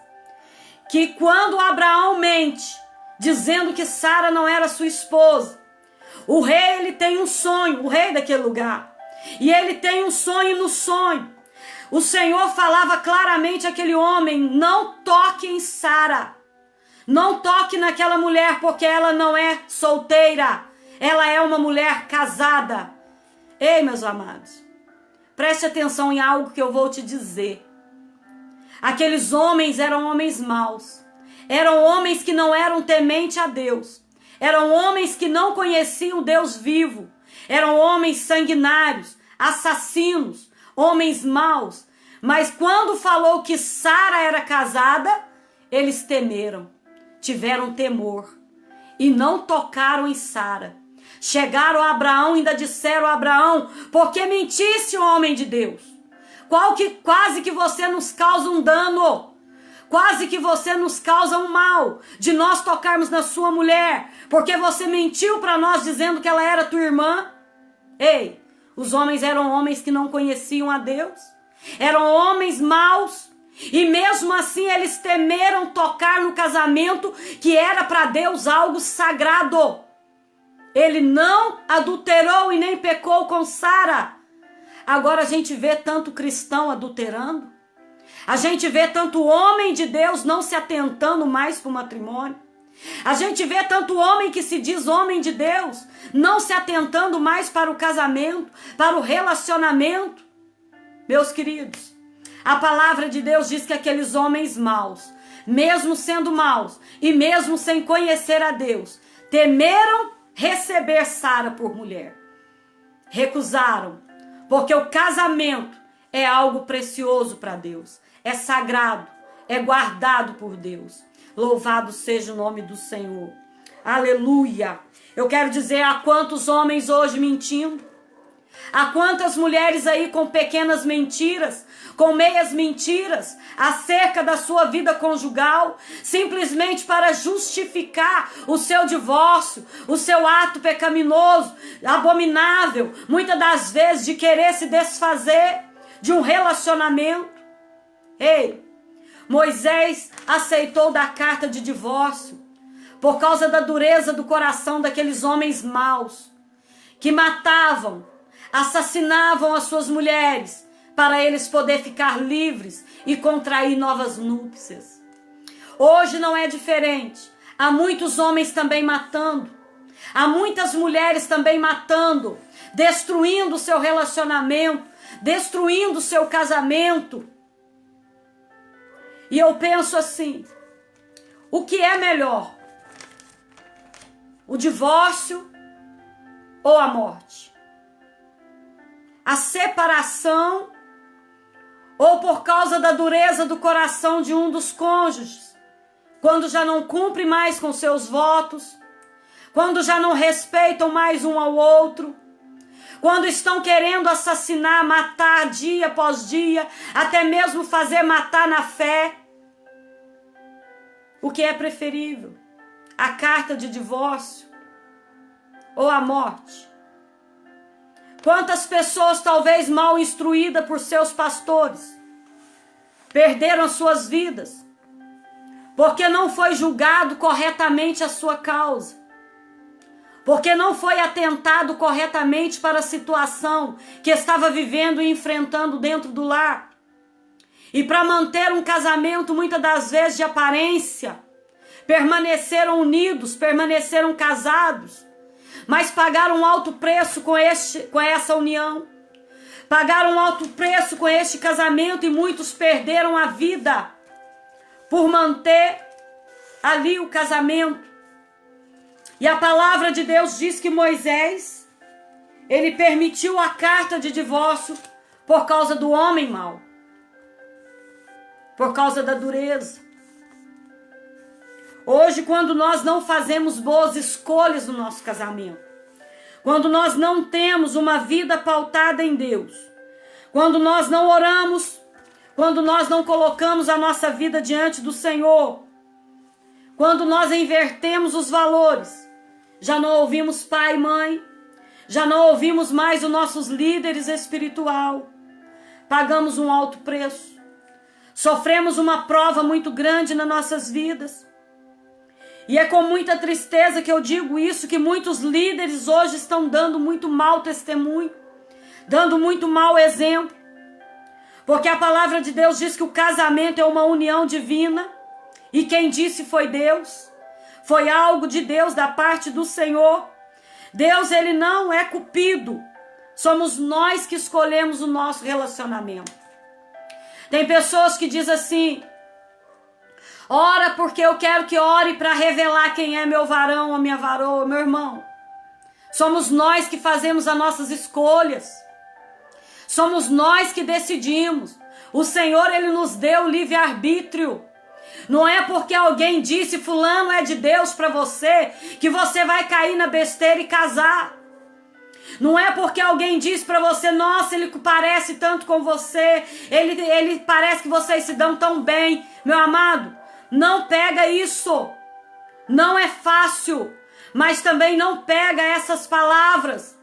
que quando Abraão mente, dizendo que Sara não era sua esposa, o rei, ele tem um sonho, o rei daquele lugar. E ele tem um sonho, e no sonho o Senhor falava claramente àquele homem, não toque em Sara. Não toque naquela mulher, porque ela não é solteira. Ela é uma mulher casada. Ei, meus amados, preste atenção em algo que eu vou te dizer. Aqueles homens eram homens maus. Eram homens que não eram tementes a Deus. Eram homens que não conheciam Deus vivo. Eram homens sanguinários, assassinos, homens maus. Mas quando falou que Sara era casada, eles temeram, tiveram temor e não tocaram em Sara. Chegaram a Abraão e ainda disseram a Abraão, por que mentisse, homem de Deus? Quase que você nos causa um dano. Quase que você nos causa um mal de nós tocarmos na sua mulher, porque você mentiu para nós dizendo que ela era tua irmã. Ei, os homens eram homens que não conheciam a Deus, eram homens maus E mesmo assim eles temeram tocar no casamento que era para Deus algo sagrado. Ele não adulterou e nem pecou com Sara. Agora a gente vê tanto cristão adulterando. A gente vê tanto homem de Deus não se atentando mais para o matrimônio. A gente vê tanto homem que se diz homem de Deus não se atentando mais para o casamento, para o relacionamento. Meus queridos, a palavra de Deus diz que aqueles homens maus, mesmo sendo maus e mesmo sem conhecer a Deus, temeram receber Sara por mulher. Recusaram, porque o casamento é algo precioso para Deus, é sagrado, é guardado por Deus. Louvado seja o nome do Senhor. Aleluia. Eu quero dizer, há quantos homens hoje mentindo? Há quantas mulheres aí com pequenas mentiras, com meias mentiras, acerca da sua vida conjugal, simplesmente para justificar o seu divórcio, o seu ato pecaminoso, abominável, muitas das vezes de querer se desfazer de um relacionamento. Ei, Moisés aceitou dar carta de divórcio por causa da dureza do coração daqueles homens maus que matavam, assassinavam as suas mulheres para eles poderem ficar livres e contrair novas núpcias. Hoje não é diferente. Há muitos homens também matando. Há muitas mulheres também matando, destruindo o seu relacionamento, destruindo o seu casamento. E eu penso assim, o que é melhor? O divórcio ou a morte? A separação ou por causa da dureza do coração de um dos cônjuges, quando já não cumpre mais com seus votos, quando já não respeitam mais um ao outro, quando estão querendo assassinar, matar dia após dia, até mesmo fazer matar na fé. O que é preferível? A carta de divórcio ou a morte? Quantas pessoas, talvez mal instruídas por seus pastores, perderam suas vidas porque não foi julgado corretamente a sua causa, porque não foi atentado corretamente para a situação que estava vivendo e enfrentando dentro do lar. E para manter um casamento, muitas das vezes de aparência, permaneceram unidos, permaneceram casados, mas pagaram um alto preço com essa união. Pagaram um alto preço com este casamento e muitos perderam a vida por manter ali o casamento. E a palavra de Deus diz que Moisés, ele permitiu a carta de divórcio por causa do homem mau, por causa da dureza. Hoje, quando nós não fazemos boas escolhas no nosso casamento, quando nós não temos uma vida pautada em Deus, quando nós não oramos, quando nós não colocamos a nossa vida diante do Senhor, quando nós invertemos os valores, já não ouvimos pai e mãe, já não ouvimos mais os nossos líderes espirituais, pagamos um alto preço, sofremos uma prova muito grande nas nossas vidas. E é com muita tristeza que eu digo isso, que muitos líderes hoje estão dando muito mau testemunho, dando muito mau exemplo, porque a palavra de Deus diz que o casamento é uma união divina, e quem disse foi Deus, foi algo de Deus, da parte do Senhor. Deus, ele não é cupido, somos nós que escolhemos o nosso relacionamento. Tem pessoas que dizem assim: ora porque eu quero que ore para revelar quem é meu varão ou minha varoa. Meu irmão, somos nós que fazemos as nossas escolhas, somos nós que decidimos. O Senhor, ele nos deu livre-arbítrio. Não é porque alguém disse fulano é de Deus para você que você vai cair na besteira e casar. Não é porque alguém diz para você, nossa, ele parece tanto com você, ele parece que vocês se dão tão bem. Meu amado, não pega isso. Não é fácil, mas também não pega essas palavras.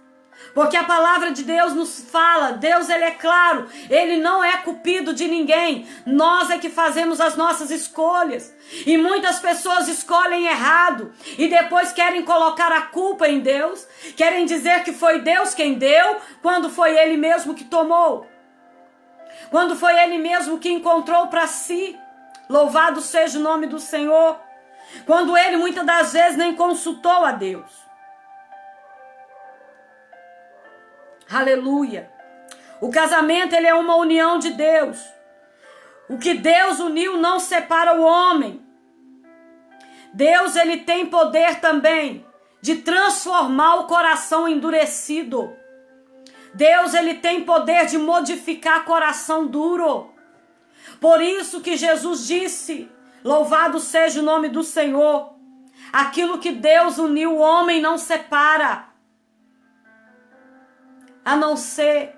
Porque a palavra de Deus nos fala, Deus ele é claro, ele não é cupido de ninguém. Nós é que fazemos as nossas escolhas. E muitas pessoas escolhem errado e depois querem colocar a culpa em Deus, querem dizer que foi Deus quem deu, quando foi ele mesmo que tomou. Quando foi ele mesmo que encontrou para si. Louvado seja o nome do Senhor. Quando ele muitas das vezes nem consultou a Deus. Aleluia. O casamento ele é uma união de Deus. O que Deus uniu não separa o homem. Deus ele tem poder também de transformar o coração endurecido. Deus ele tem poder de modificar coração duro. Por isso que Jesus disse, louvado seja o nome do Senhor, aquilo que Deus uniu o homem não separa. A não ser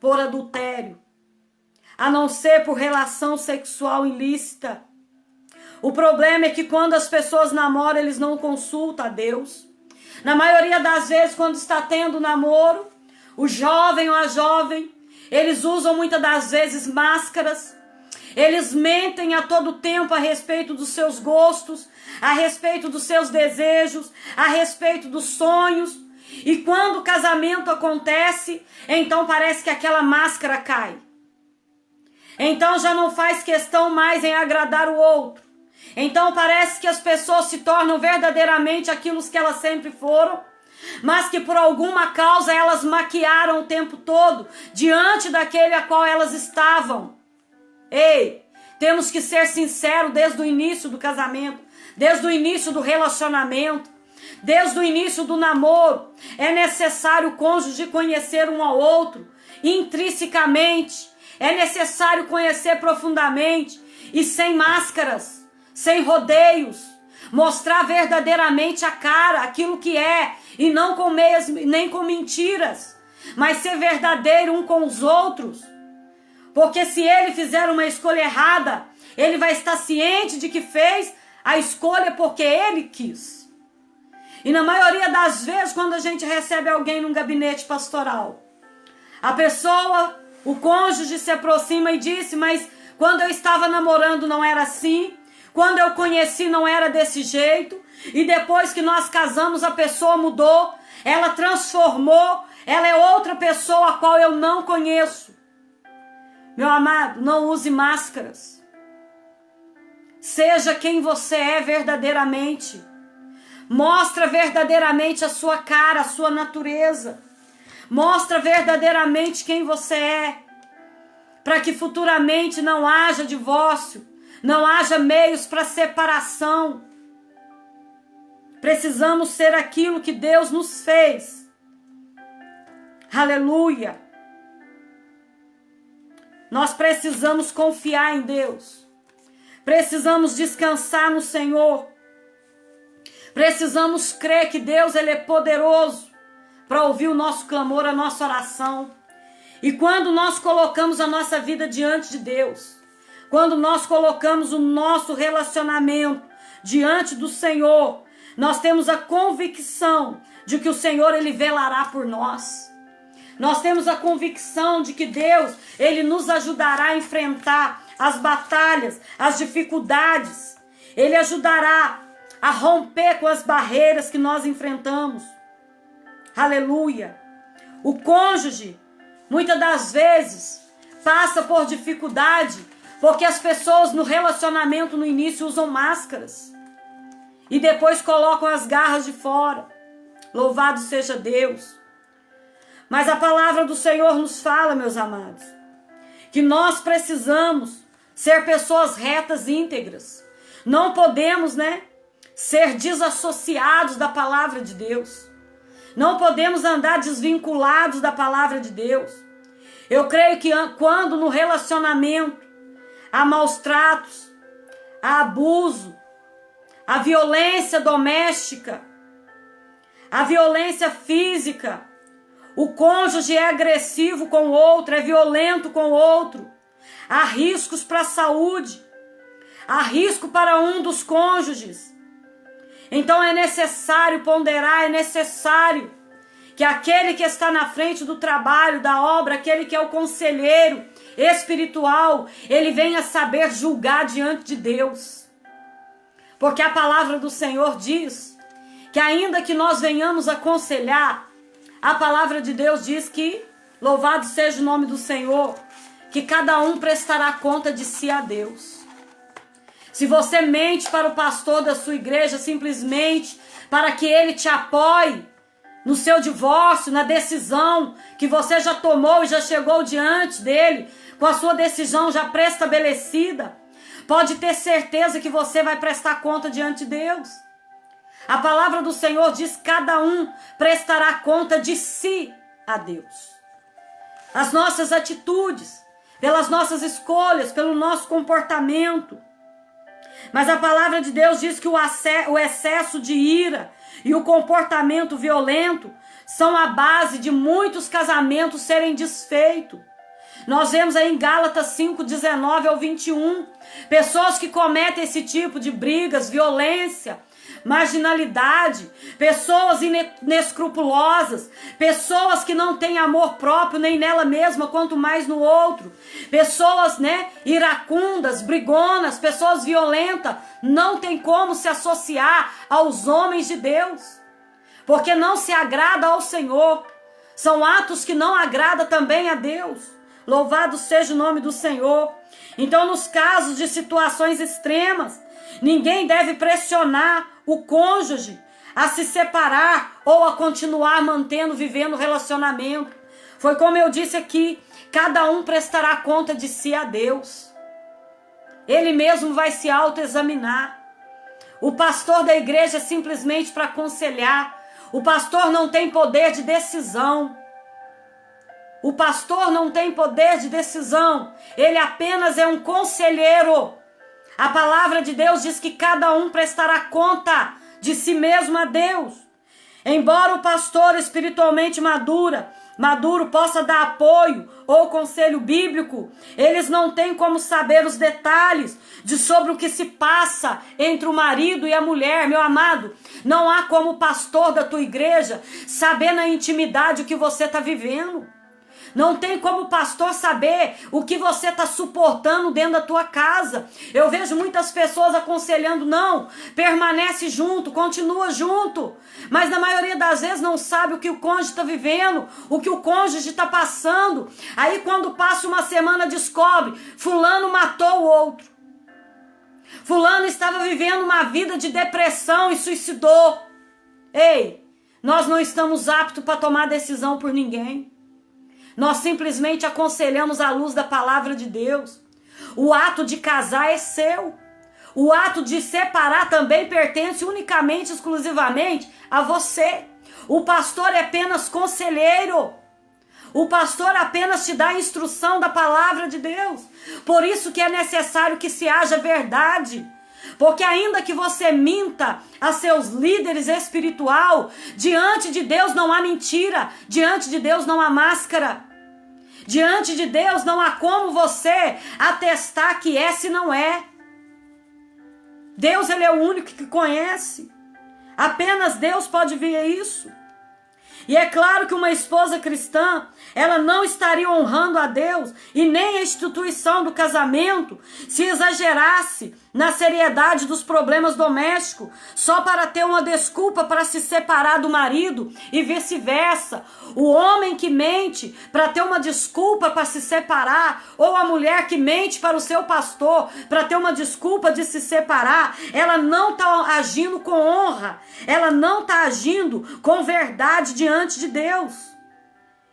por adultério, a não ser por relação sexual ilícita. O problema é que quando as pessoas namoram, eles não consultam a Deus. Na maioria das vezes, quando está tendo namoro, o jovem ou a jovem, eles usam muitas das vezes máscaras. Eles mentem a todo tempo a respeito dos seus gostos, a respeito dos seus desejos, a respeito dos sonhos. E quando o casamento acontece, então parece que aquela máscara cai. Então já não faz questão mais em agradar o outro. Então parece que as pessoas se tornam verdadeiramente aquilo que elas sempre foram, mas que por alguma causa elas maquiaram o tempo todo diante daquele a qual elas estavam. Ei, temos que ser sinceros desde o início do casamento, desde o início do relacionamento. Desde o início do namoro, é necessário o cônjuge conhecer um ao outro intrinsecamente. É necessário conhecer profundamente e sem máscaras, sem rodeios. Mostrar verdadeiramente a cara, aquilo que é, e não com nem com mentiras, mas ser verdadeiro um com os outros. Porque se ele fizer uma escolha errada, ele vai estar ciente de que fez a escolha porque ele quis. E na maioria das vezes, quando a gente recebe alguém num gabinete pastoral, a pessoa, o cônjuge se aproxima e diz, mas quando eu estava namorando não era assim, quando eu conheci não era desse jeito, e depois que nós casamos a pessoa mudou, ela transformou, ela é outra pessoa a qual eu não conheço. Meu amado, não use máscaras. Seja quem você é verdadeiramente. Mostra verdadeiramente a sua cara, a sua natureza. Mostra verdadeiramente quem você é. Para que futuramente não haja divórcio, não haja meios para separação. Precisamos ser aquilo que Deus nos fez. Aleluia. Nós precisamos confiar em Deus. Precisamos descansar no Senhor. Precisamos crer que Deus ele é poderoso para ouvir o nosso clamor, a nossa oração. E quando nós colocamos a nossa vida diante de Deus, quando nós colocamos o nosso relacionamento diante do Senhor, nós temos a convicção de que o Senhor ele velará por nós. Nós temos a convicção de que Deus ele nos ajudará a enfrentar as batalhas, as dificuldades. Ele ajudará a romper com as barreiras que nós enfrentamos. Aleluia. O cônjuge, muitas das vezes, passa por dificuldade, porque as pessoas no relacionamento no início usam máscaras. E depois colocam as garras de fora. Louvado seja Deus. Mas a palavra do Senhor nos fala, meus amados, que nós precisamos ser pessoas retas e íntegras. Não podemos, ser desassociados da palavra de Deus. Não podemos andar desvinculados da palavra de Deus. Eu creio que quando no relacionamento há maus tratos, há abuso, a violência doméstica, a violência física, o cônjuge é agressivo com o outro, é violento com o outro, há riscos para a saúde, há risco para um dos cônjuges. Então é necessário ponderar, é necessário que aquele que está na frente do trabalho, da obra, aquele que é o conselheiro espiritual, ele venha saber julgar diante de Deus. Porque a palavra do Senhor diz que ainda que nós venhamos aconselhar, a palavra de Deus diz que, louvado seja o nome do Senhor, que cada um prestará conta de si a Deus. Se você mente para o pastor da sua igreja simplesmente para que ele te apoie no seu divórcio, na decisão que você já tomou e já chegou diante dele, com a sua decisão já pré-estabelecida, pode ter certeza que você vai prestar conta diante de Deus. A palavra do Senhor diz que cada um prestará conta de si a Deus. As nossas atitudes, pelas nossas escolhas, pelo nosso comportamento. Mas a palavra de Deus diz que o excesso de ira e o comportamento violento são a base de muitos casamentos serem desfeitos. Nós vemos aí em Gálatas 5, 19 ao 21, pessoas que cometem esse tipo de brigas, violência, marginalidade, pessoas inescrupulosas, pessoas que não têm amor próprio nem nela mesma, quanto mais no outro, pessoas, iracundas, brigonas, pessoas violentas, não tem como se associar aos homens de Deus, porque não se agrada ao Senhor, são atos que não agradam também a Deus. Louvado seja o nome do Senhor. Então, nos casos de situações extremas, ninguém deve pressionar o cônjuge a se separar ou a continuar vivendo o relacionamento. Foi como eu disse aqui, cada um prestará conta de si a Deus. Ele mesmo vai se autoexaminar. O pastor da igreja é simplesmente para aconselhar. O pastor não tem poder de decisão. O pastor não tem poder de decisão. Ele apenas é um conselheiro. A palavra de Deus diz que cada um prestará conta de si mesmo a Deus. Embora o pastor espiritualmente maduro possa dar apoio ou conselho bíblico, eles não têm como saber os detalhes sobre o que se passa entre o marido e a mulher. Meu amado, não há como o pastor da tua igreja saber na intimidade o que você está vivendo. Não tem como o pastor saber o que você está suportando dentro da tua casa. Eu vejo muitas pessoas aconselhando, não, permanece junto, continua junto. Mas na maioria das vezes não sabe o que o cônjuge está vivendo, o que o cônjuge está passando. Aí quando passa uma semana descobre, fulano matou o outro. Fulano estava vivendo uma vida de depressão e suicidou. Ei, nós não estamos aptos para tomar decisão por ninguém. Nós simplesmente aconselhamos à luz da palavra de Deus. O ato de casar é seu. O ato de separar também pertence unicamente, exclusivamente a você. O pastor é apenas conselheiro. O pastor apenas te dá a instrução da palavra de Deus. Por isso que é necessário que se haja verdade. Porque ainda que você minta a seus líderes espiritual, diante de Deus não há mentira, diante de Deus não há máscara. Diante de Deus não há como você atestar que é se não é. Deus, ele é o único que conhece. Apenas Deus pode ver isso. E é claro que uma esposa cristã, ela não estaria honrando a Deus e nem a instituição do casamento se exagerasse na seriedade dos problemas domésticos, só para ter uma desculpa para se separar do marido e vice-versa. O homem que mente para ter uma desculpa para se separar, ou a mulher que mente para o seu pastor para ter uma desculpa de se separar, ela não está agindo com honra, ela não está agindo com verdade diante de Deus.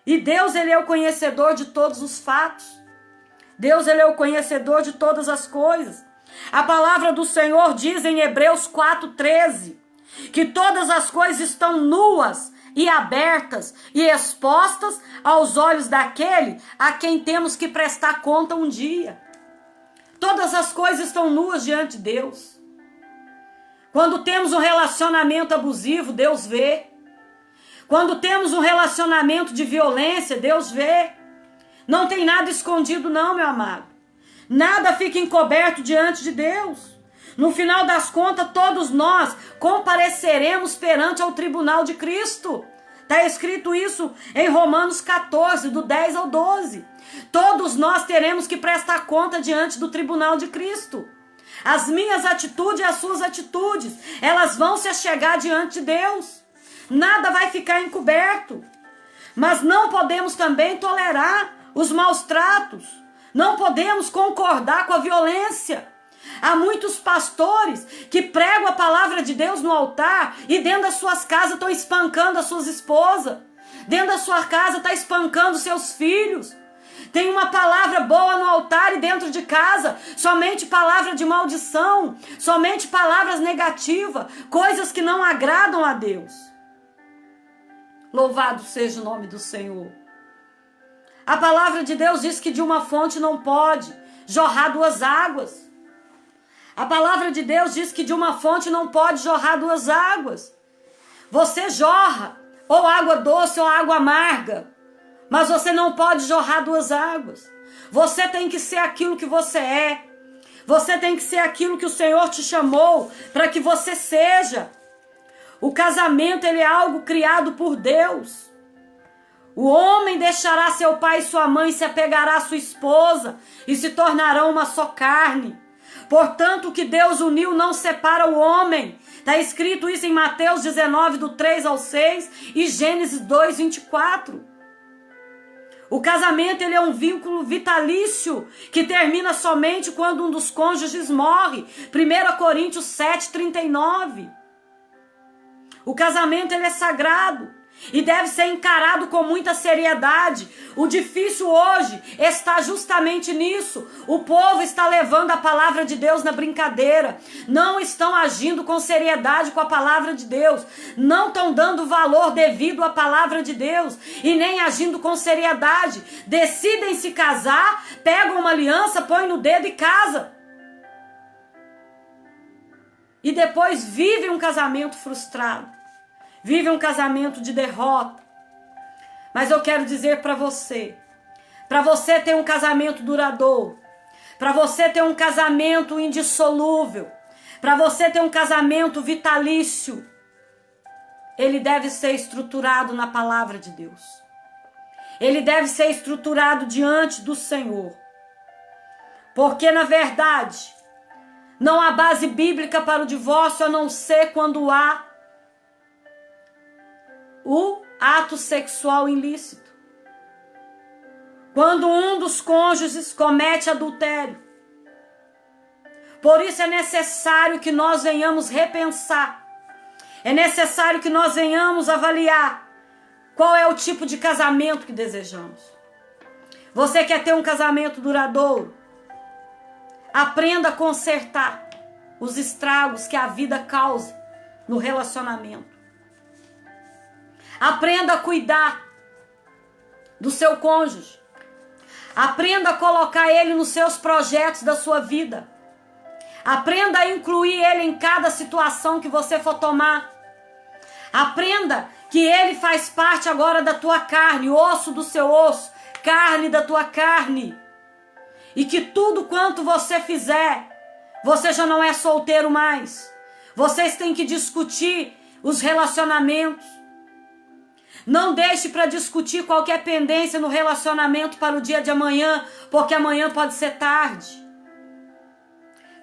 E Deus, ele é o conhecedor de todos os fatos. Deus, ele é o conhecedor de todas as coisas. A palavra do Senhor diz em Hebreus 4:13 que todas as coisas estão nuas e abertas e expostas aos olhos daquele a quem temos que prestar conta um dia. Todas as coisas estão nuas diante de Deus. Quando temos um relacionamento abusivo, Deus vê. Quando temos um relacionamento de violência, Deus vê. Não tem nada escondido não, meu amado. Nada fica encoberto diante de Deus. No final das contas, todos nós compareceremos perante ao tribunal de Cristo. Está escrito isso em Romanos 14, do 10 ao 12. Todos nós teremos que prestar conta diante do tribunal de Cristo. As minhas atitudes e as suas atitudes, elas vão se achegar diante de Deus. Nada vai ficar encoberto. Mas não podemos também tolerar os maus tratos. Não podemos concordar com a violência. Há muitos pastores que pregam a palavra de Deus no altar e dentro das suas casas estão espancando as suas esposas. Dentro da sua casa está espancando seus filhos. Tem uma palavra boa no altar e dentro de casa somente palavra de maldição, somente palavras negativas, coisas que não agradam a Deus. Louvado seja o nome do Senhor. A palavra de Deus diz que de uma fonte não pode jorrar duas águas. A palavra de Deus diz que de uma fonte não pode jorrar duas águas. Você jorra ou água doce ou água amarga, mas você não pode jorrar duas águas. Você tem que ser aquilo que você é. Você tem que ser aquilo que o Senhor te chamou para que você seja. O casamento, ele é algo criado por Deus. O homem deixará seu pai e sua mãe, se apegará à sua esposa e se tornarão uma só carne. Portanto, o que Deus uniu não separa o homem. Está escrito isso em Mateus 19, do 3 ao 6 e Gênesis 2, 24. O casamento, ele é um vínculo vitalício que termina somente quando um dos cônjuges morre. 1 Coríntios 7, 39. O casamento, ele é sagrado e deve ser encarado com muita seriedade. O difícil hoje está justamente nisso. O povo está levando a palavra de Deus na brincadeira. Não estão agindo com seriedade com a palavra de Deus. Não estão dando valor devido à palavra de Deus. E nem agindo com seriedade. Decidem se casar, pegam uma aliança, põem no dedo e casam. E depois vivem um casamento frustrado. Vive um casamento de derrota. Mas eu quero dizer para você ter um casamento duradouro, para você ter um casamento indissolúvel, para você ter um casamento vitalício, ele deve ser estruturado na palavra de Deus. Ele deve ser estruturado diante do Senhor. Porque, na verdade, não há base bíblica para o divórcio, a não ser quando há o ato sexual ilícito. Quando um dos cônjuges comete adultério. Por isso é necessário que nós venhamos repensar. É necessário que nós venhamos avaliar qual é o tipo de casamento que desejamos. Você quer ter um casamento duradouro? Aprenda a consertar os estragos que a vida causa no relacionamento. Aprenda a cuidar do seu cônjuge. Aprenda a colocar ele nos seus projetos da sua vida. Aprenda a incluir ele em cada situação que você for tomar. Aprenda que ele faz parte agora da tua carne, osso do seu osso, carne da tua carne. E que tudo quanto você fizer, você já não é solteiro mais. Vocês têm que discutir os relacionamentos. Não deixe para discutir qualquer pendência no relacionamento para o dia de amanhã, porque amanhã pode ser tarde.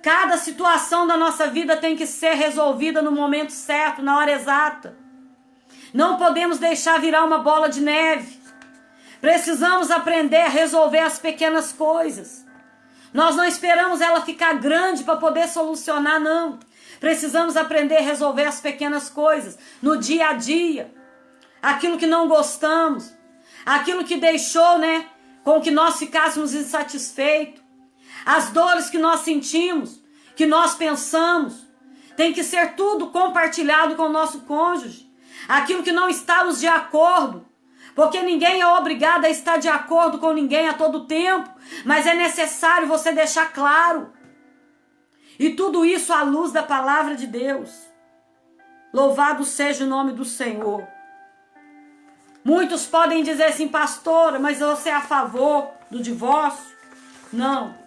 Cada situação da nossa vida tem que ser resolvida no momento certo, na hora exata. Não podemos deixar virar uma bola de neve. Precisamos aprender a resolver as pequenas coisas. Nós não esperamos ela ficar grande para poder solucionar, não. Precisamos aprender a resolver as pequenas coisas no dia a dia. Aquilo que não gostamos, aquilo que deixou, com que nós ficássemos insatisfeitos, as dores que nós sentimos, que nós pensamos, tem que ser tudo compartilhado com o nosso cônjuge. Aquilo que não estamos de acordo, porque ninguém é obrigado a estar de acordo com ninguém a todo tempo, mas é necessário você deixar claro. E tudo isso à luz da palavra de Deus. Louvado seja o nome do Senhor. Muitos podem dizer assim, pastora, mas você é a favor do divórcio? Não.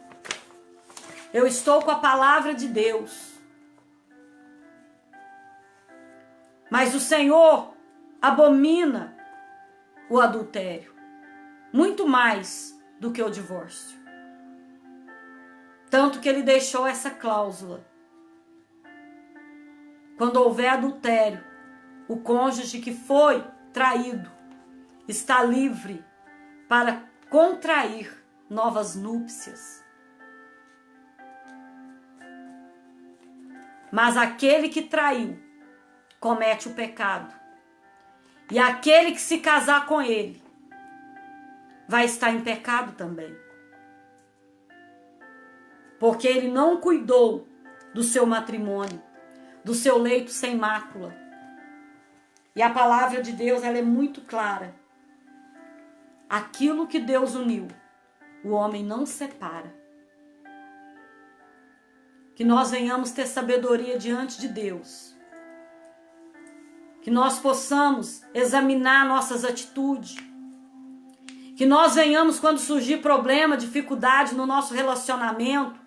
Eu estou com a palavra de Deus. Mas o Senhor, abomina o adultério, muito mais do que o divórcio. Tanto que ele deixou essa cláusula. Quando houver adultério, o cônjuge que foi traído está livre para contrair novas núpcias. Mas aquele que traiu comete o pecado. E aquele que se casar com ele vai estar em pecado também. Porque ele não cuidou do seu matrimônio, do seu leito sem mácula. E a palavra de Deus, ela é muito clara. Aquilo que Deus uniu, o homem não separa. Que nós venhamos ter sabedoria diante de Deus. Que nós possamos examinar nossas atitudes. Que nós venhamos, quando surgir problema, dificuldade no nosso relacionamento,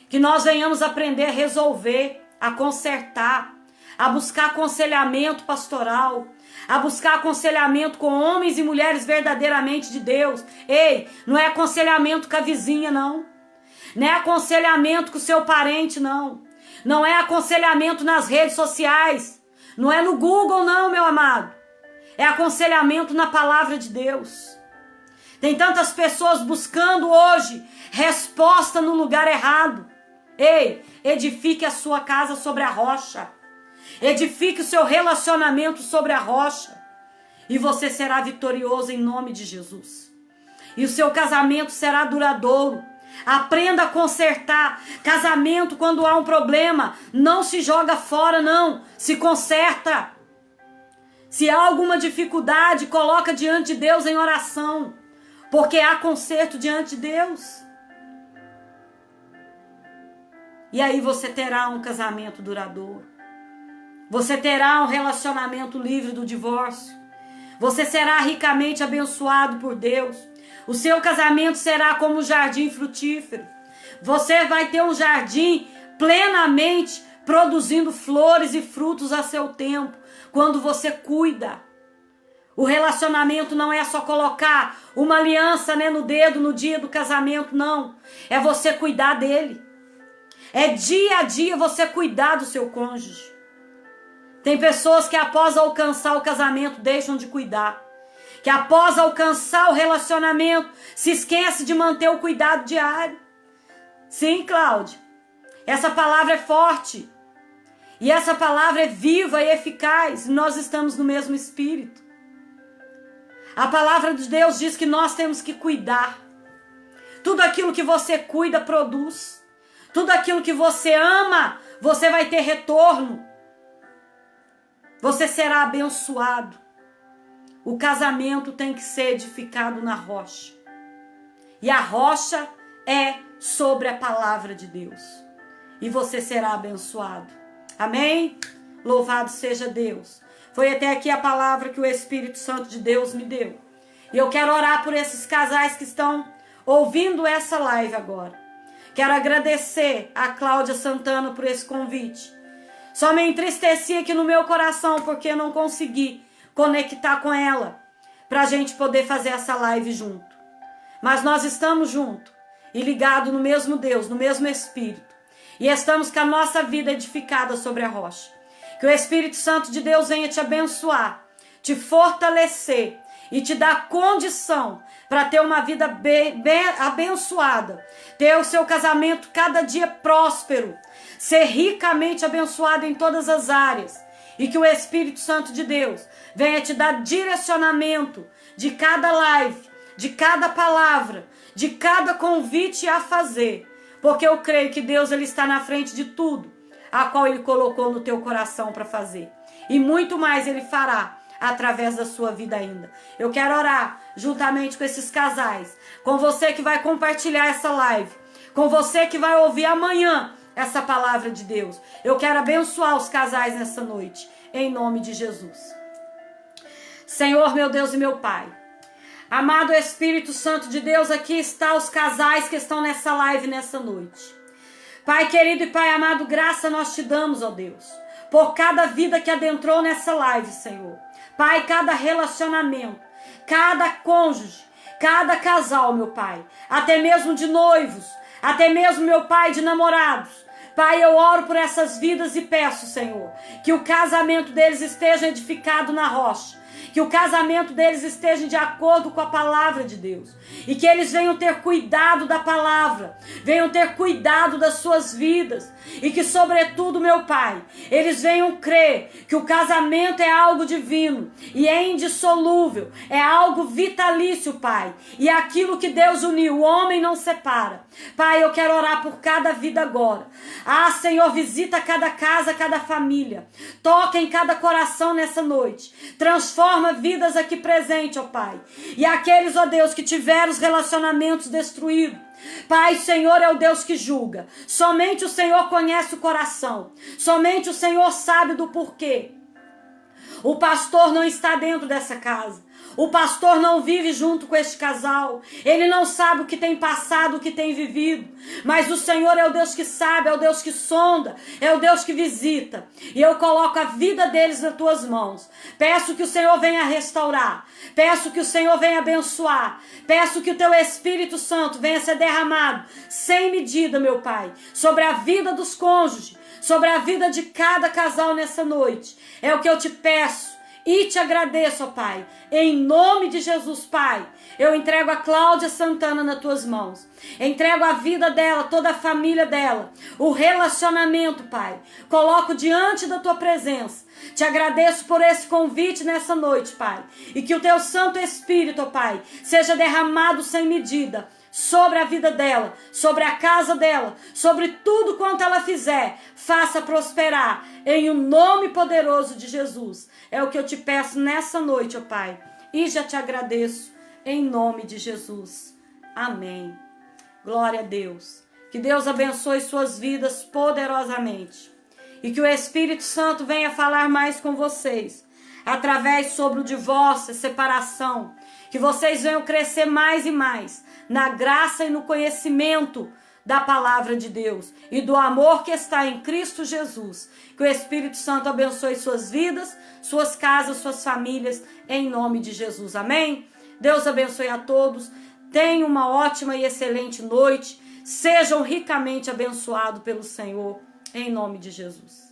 que nós venhamos aprender a resolver, a consertar, a buscar aconselhamento pastoral, a buscar aconselhamento com homens e mulheres verdadeiramente de Deus. Ei, não é aconselhamento com a vizinha, não. Não é aconselhamento com o seu parente, não. Não é aconselhamento nas redes sociais. Não é no Google, não, meu amado. É aconselhamento na palavra de Deus. Tem tantas pessoas buscando hoje resposta no lugar errado. Ei, edifique a sua casa sobre a rocha. Edifique o seu relacionamento sobre a rocha. E você será vitorioso em nome de Jesus. E o seu casamento será duradouro. Aprenda a consertar. Casamento, quando há um problema, não se joga fora, não. Se conserta. Se há alguma dificuldade, coloca diante de Deus em oração. Porque há conserto diante de Deus. E aí você terá um casamento duradouro. Você terá um relacionamento livre do divórcio. Você será ricamente abençoado por Deus. O seu casamento será como um jardim frutífero. Você vai ter um jardim plenamente produzindo flores e frutos a seu tempo, quando você cuida. O relacionamento não é só colocar uma aliança, no dedo no dia do casamento, não. É você cuidar dele. É dia a dia você cuidar do seu cônjuge. Tem pessoas que após alcançar o casamento deixam de cuidar. Que após alcançar o relacionamento se esquece de manter o cuidado diário. Sim, Cláudia. Essa palavra é forte. E essa palavra é viva e eficaz. Nós estamos no mesmo espírito. A palavra de Deus diz que nós temos que cuidar. Tudo aquilo que você cuida produz. Tudo aquilo que você ama, você vai ter retorno. Você será abençoado. O casamento tem que ser edificado na rocha. E a rocha é sobre a palavra de Deus. E você será abençoado. Amém? Louvado seja Deus. Foi até aqui a palavra que o Espírito Santo de Deus me deu. E eu quero orar por esses casais que estão ouvindo essa live agora. Quero agradecer a Cláudia Santana por esse convite. Só me entristeci aqui no meu coração porque eu não consegui conectar com ela para a gente poder fazer essa live junto. Mas nós estamos juntos e ligados no mesmo Deus, no mesmo Espírito. E estamos com a nossa vida edificada sobre a rocha. Que o Espírito Santo de Deus venha te abençoar, te fortalecer e te dar condição para ter uma vida bem abençoada. Ter o seu casamento cada dia próspero. Ser ricamente abençoado em todas as áreas. E que o Espírito Santo de Deus venha te dar direcionamento de cada live, de cada palavra, de cada convite a fazer. Porque eu creio que Deus ele está na frente de tudo, a qual ele colocou no teu coração para fazer. E muito mais ele fará através da sua vida ainda. Eu quero orar juntamente com esses casais, com você que vai compartilhar essa live, com você que vai ouvir amanhã essa palavra de Deus. Eu quero abençoar os casais nessa noite, em nome de Jesus. Senhor, meu Deus e meu Pai, amado Espírito Santo de Deus, aqui está os casais que estão nessa live nessa noite. Pai querido e Pai amado, graça nós te damos, ó Deus, por cada vida que adentrou nessa live, Senhor. Pai, cada relacionamento, cada cônjuge, cada casal, meu Pai, até mesmo de noivos, até mesmo, meu Pai, de namorados. Pai, eu oro por essas vidas e peço, Senhor, que o casamento deles esteja edificado na rocha, que o casamento deles esteja de acordo com a palavra de Deus, e que eles venham ter cuidado da palavra, venham ter cuidado das suas vidas, e que, sobretudo, meu Pai, eles venham crer que o casamento é algo divino e é indissolúvel, é algo vitalício, Pai, e aquilo que Deus uniu, o homem não separa. Pai, eu quero orar por cada vida agora. Ah, Senhor, visita cada casa, cada família, toca em cada coração nessa noite, transforma vidas aqui presentes, ó Pai, e aqueles, ó Deus, que tiveram os relacionamentos destruídos. Pai, o Senhor é o Deus que julga. Somente o Senhor conhece o coração. Somente o Senhor sabe do porquê. O pastor não está dentro dessa casa. O pastor não vive junto com este casal. Ele não sabe o que tem passado, o que tem vivido. Mas o Senhor é o Deus que sabe, é o Deus que sonda, é o Deus que visita. E eu coloco a vida deles nas tuas mãos. Peço que o Senhor venha restaurar. Peço que o Senhor venha abençoar. Peço que o teu Espírito Santo venha ser derramado sem medida, meu Pai, sobre a vida dos cônjuges, sobre a vida de cada casal nessa noite. É o que eu te peço. E te agradeço, ó Pai, em nome de Jesus, Pai. Eu entrego a Cláudia Santana nas tuas mãos. Entrego a vida dela, toda a família dela, o relacionamento, Pai. Coloco diante da tua presença. Te agradeço por esse convite nessa noite, Pai. E que o teu Santo Espírito, ó Pai, seja derramado sem medida sobre a vida dela, sobre a casa dela, sobre tudo quanto ela fizer. Faça prosperar em o nome poderoso de Jesus. É o que eu te peço nessa noite, ó Pai. E já te agradeço em nome de Jesus. Amém. Glória a Deus. Que Deus abençoe suas vidas poderosamente. E que o Espírito Santo venha falar mais com vocês. Através sobre o divórcio, a separação. Que vocês venham crescer mais e mais na graça e no conhecimento da palavra de Deus e do amor que está em Cristo Jesus. Que o Espírito Santo abençoe suas vidas, suas casas, suas famílias, em nome de Jesus. Amém? Deus abençoe a todos. Tenham uma ótima e excelente noite. Sejam ricamente abençoados pelo Senhor, em nome de Jesus.